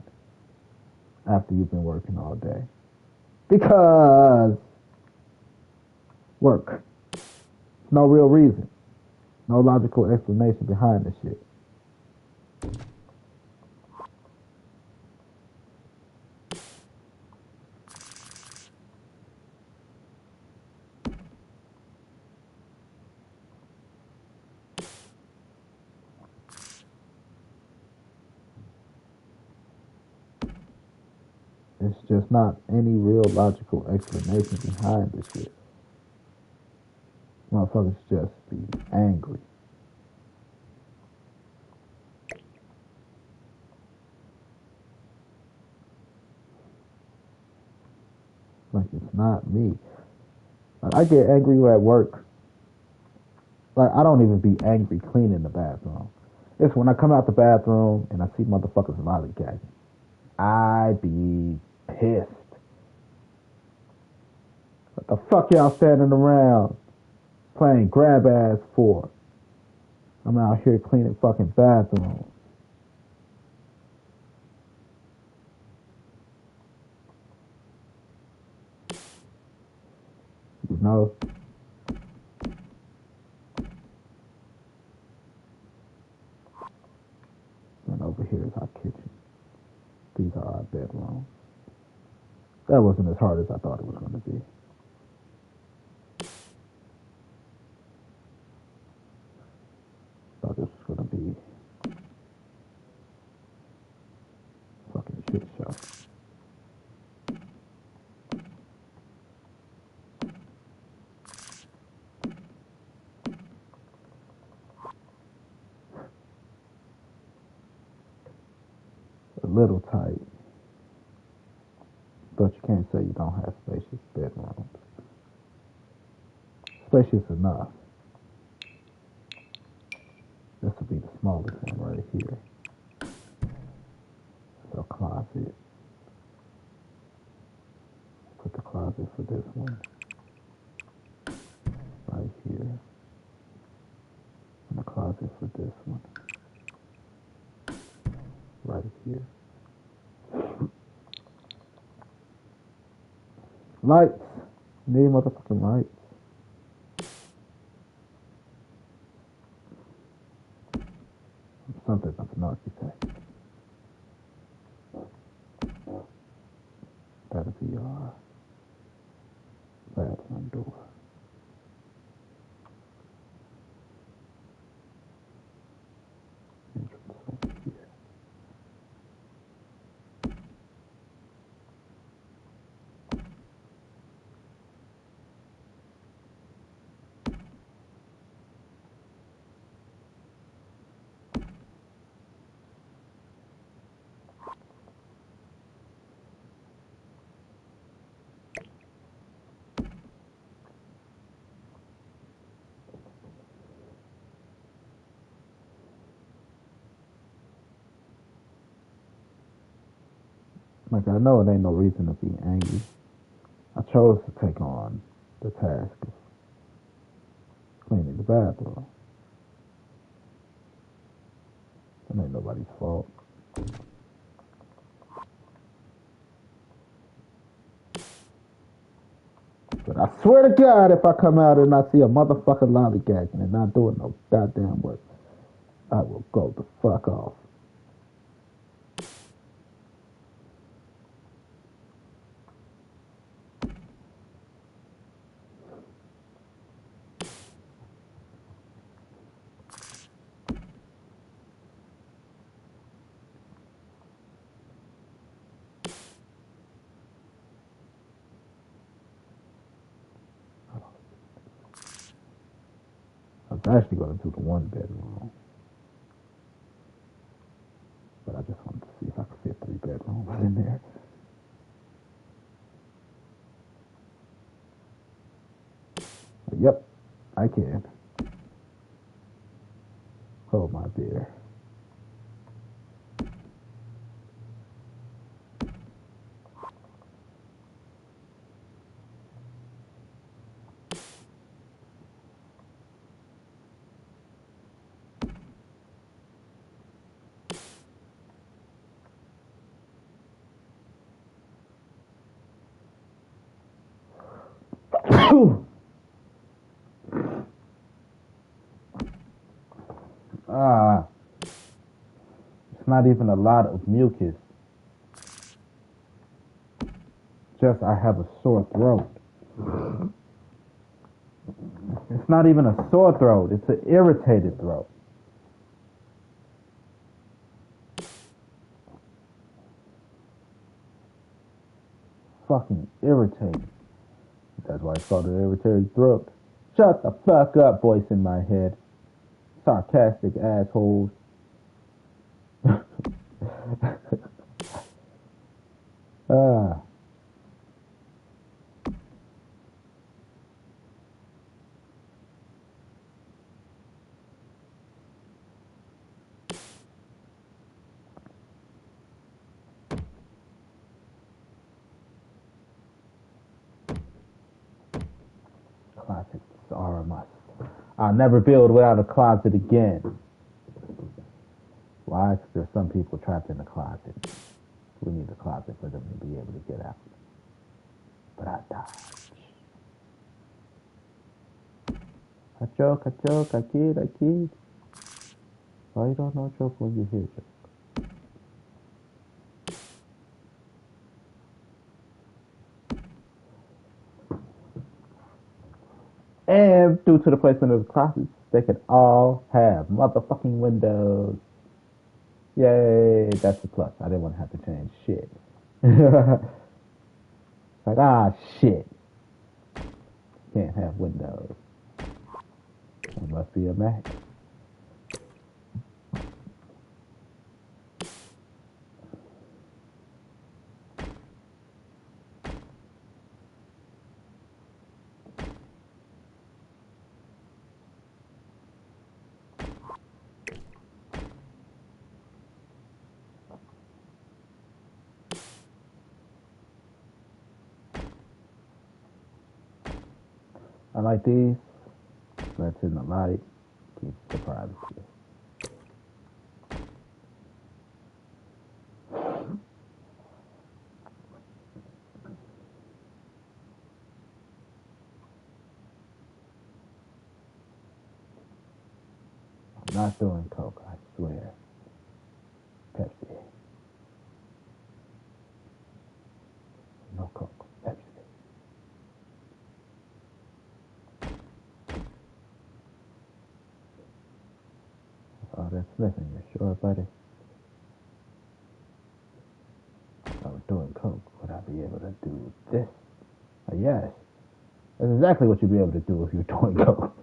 after you've been working all day? Because work. No real reason. No logical explanation behind this shit. It's just not any real logical explanation behind this shit. Motherfuckers just be angry. Like, it's not me. Like, I get angry at work. Like, I don't even be angry cleaning the bathroom. It's when I come out the bathroom and I see motherfuckers lollygagging. I be pissed. What the fuck y'all standing around playing grab ass for? I'm out here cleaning fucking bathrooms. You know? And over here is our kitchen. These are our bedrooms. That wasn't as hard as I thought it was going to be. Thought this was going to be shit show. A little tight, but you can't say you don't have spacious bedrooms. Spacious enough. This will be the smallest one right here. So closet. Put the closet for this one right here. And the closet for this one right here. Lights. Need motherfucking lights. Something of an architect. That'll be our bathroom door. Entrance over here. Like, I know it ain't no reason to be angry. I chose to take on the task of cleaning the bathroom. It ain't nobody's fault. But I swear to God, if I come out and I see a motherfucker lollygagging and not doing no goddamn work, I will go the fuck off. I was actually going to do the one bedroom, but I just wanted to see if I could fit 3 bedrooms in there. But yep, I can. Hold my beer. It's not even a lot of mucus. Just I have a sore throat. It's not even a sore throat. It's an irritated throat. Fucking irritated. That's why it's called an irritated throat. Shut the fuck up, voice in my head. Sarcastic assholes. Closets are a must. I'll never build without a closet again. Why? Because there's some people trapped in the closet. We need a closet for them to be able to get out. But I dodge. I joke, I kid. Why you don't know joke when you hear joke? And due to the placement of the closets, they could all have motherfucking windows. Yay, that's a plus. I didn't want to have to change shit. Like, shit. Can't have Windows. It must be a Mac. I like these. Let's in the light. Keeps the privacy. I'm not doing Coke, I swear. Pepsi. No Coke. Pepsi. Oh, that's sniffing. You sure, buddy? If I was doing Coke, would I be able to do this? Yes. That's exactly what you'd be able to do if you're doing Coke.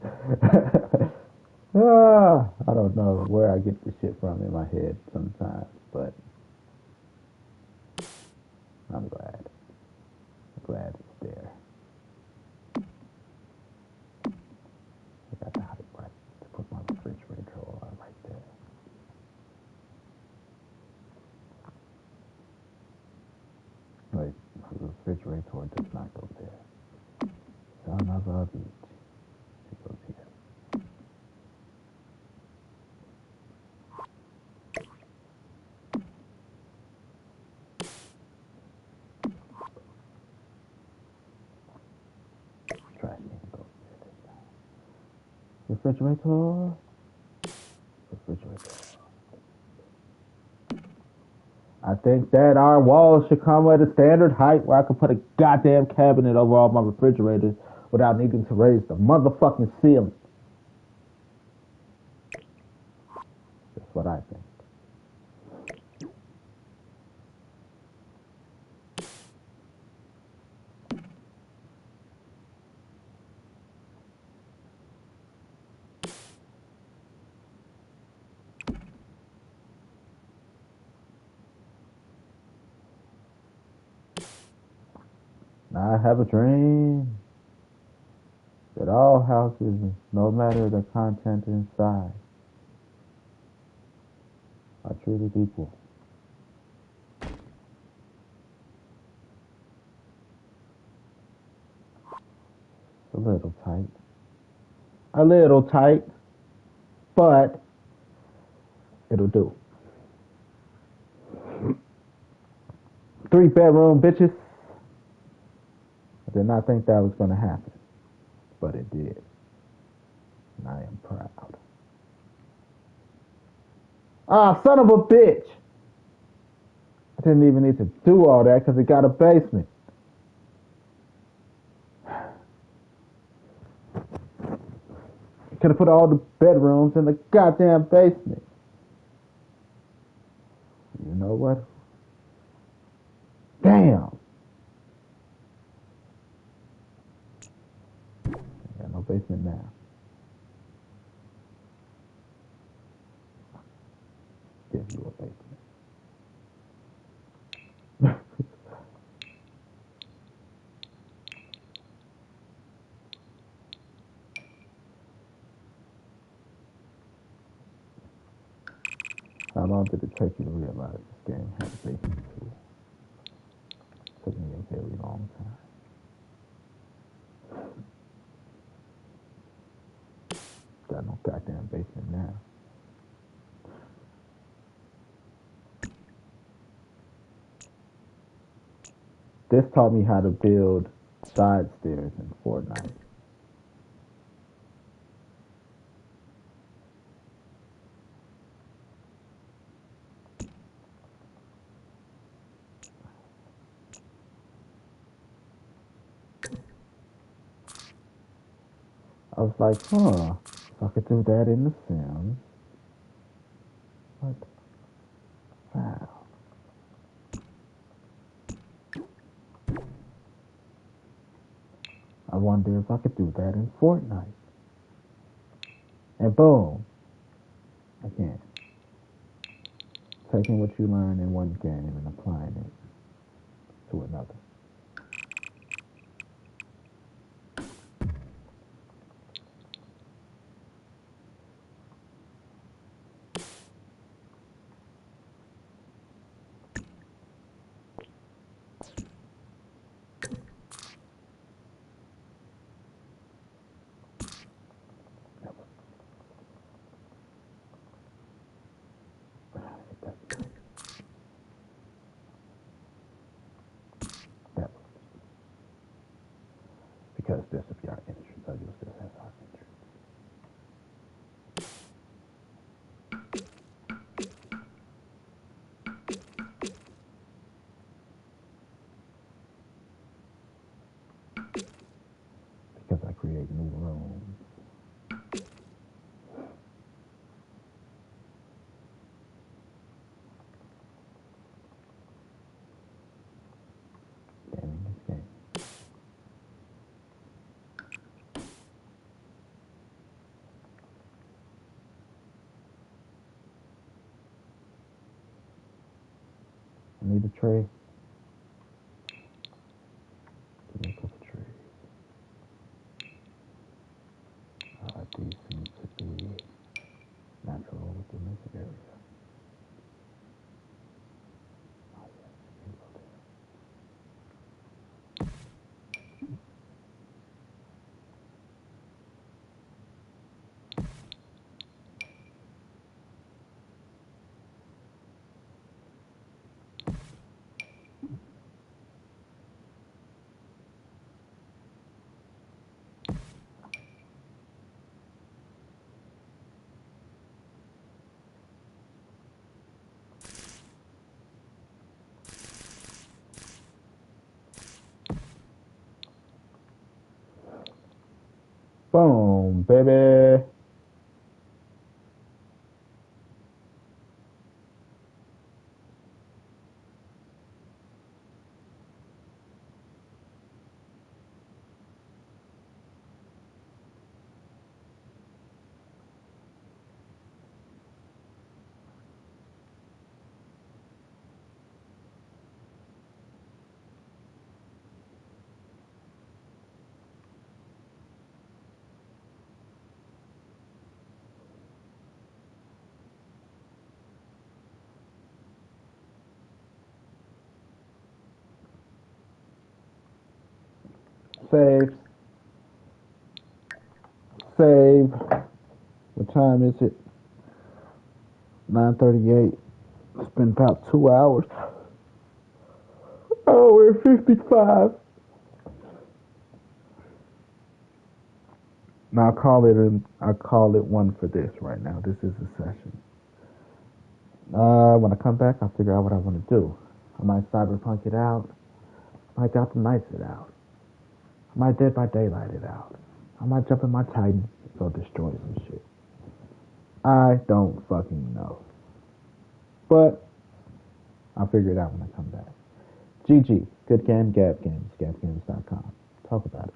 I don't know where I get the shit from in my head sometimes, but I'm glad. I'm glad it's there. I got the hot right to put my refrigerator on right there. Wait, my refrigerator does not go there. Son of a bitch. It goes here. Trash can goes there this time. Refrigerator. Refrigerator. I think that our walls should come at a standard height where I can put a goddamn cabinet over all my refrigerators without needing to raise the motherfucking ceiling. That's what I think. I have a dream that all houses, no matter the content inside, are treated equal. A little tight. A little tight, but it'll do. 3-bedroom bitches. I did not think that was going to happen, but it did. And I am proud. Son of a bitch! I didn't even need to do all that because it got a basement. Could have put all the bedrooms in the goddamn basement. You know what? Damn. I got no basement now. Give you a basement. How long did it take you to realize this game had a basement too? It took me a very long time. Got no goddamn basement now. This taught me how to build side stairs in Fortnite. I was like, if I could do that in The Sims. What? wonder if I could do that in Fortnite. And boom, I can. Taking what you learn in one game and applying it to another. That because this of your interest, I use this as our interest. Because I create new rooms. Gaming is game. I need a tray. Give me a couple trays. These seem to be natural within this area. Oh, yes, you go there. Boom, baby. Save. Save. What time is it? 9:38. It's been about 2 hours. Oh, we're 55. Now I call it one for this right now. This is a session. When I come back, I'll figure out what I want to do. I might cyberpunk it out. I might Gotham Knights it out. I might Dead by Daylight it out. I might jump in my Titan and go destroy some shit. I don't fucking know. But I'll figure it out when I come back. GG. Good game, Gab Games. GabGames.com. Talk about it.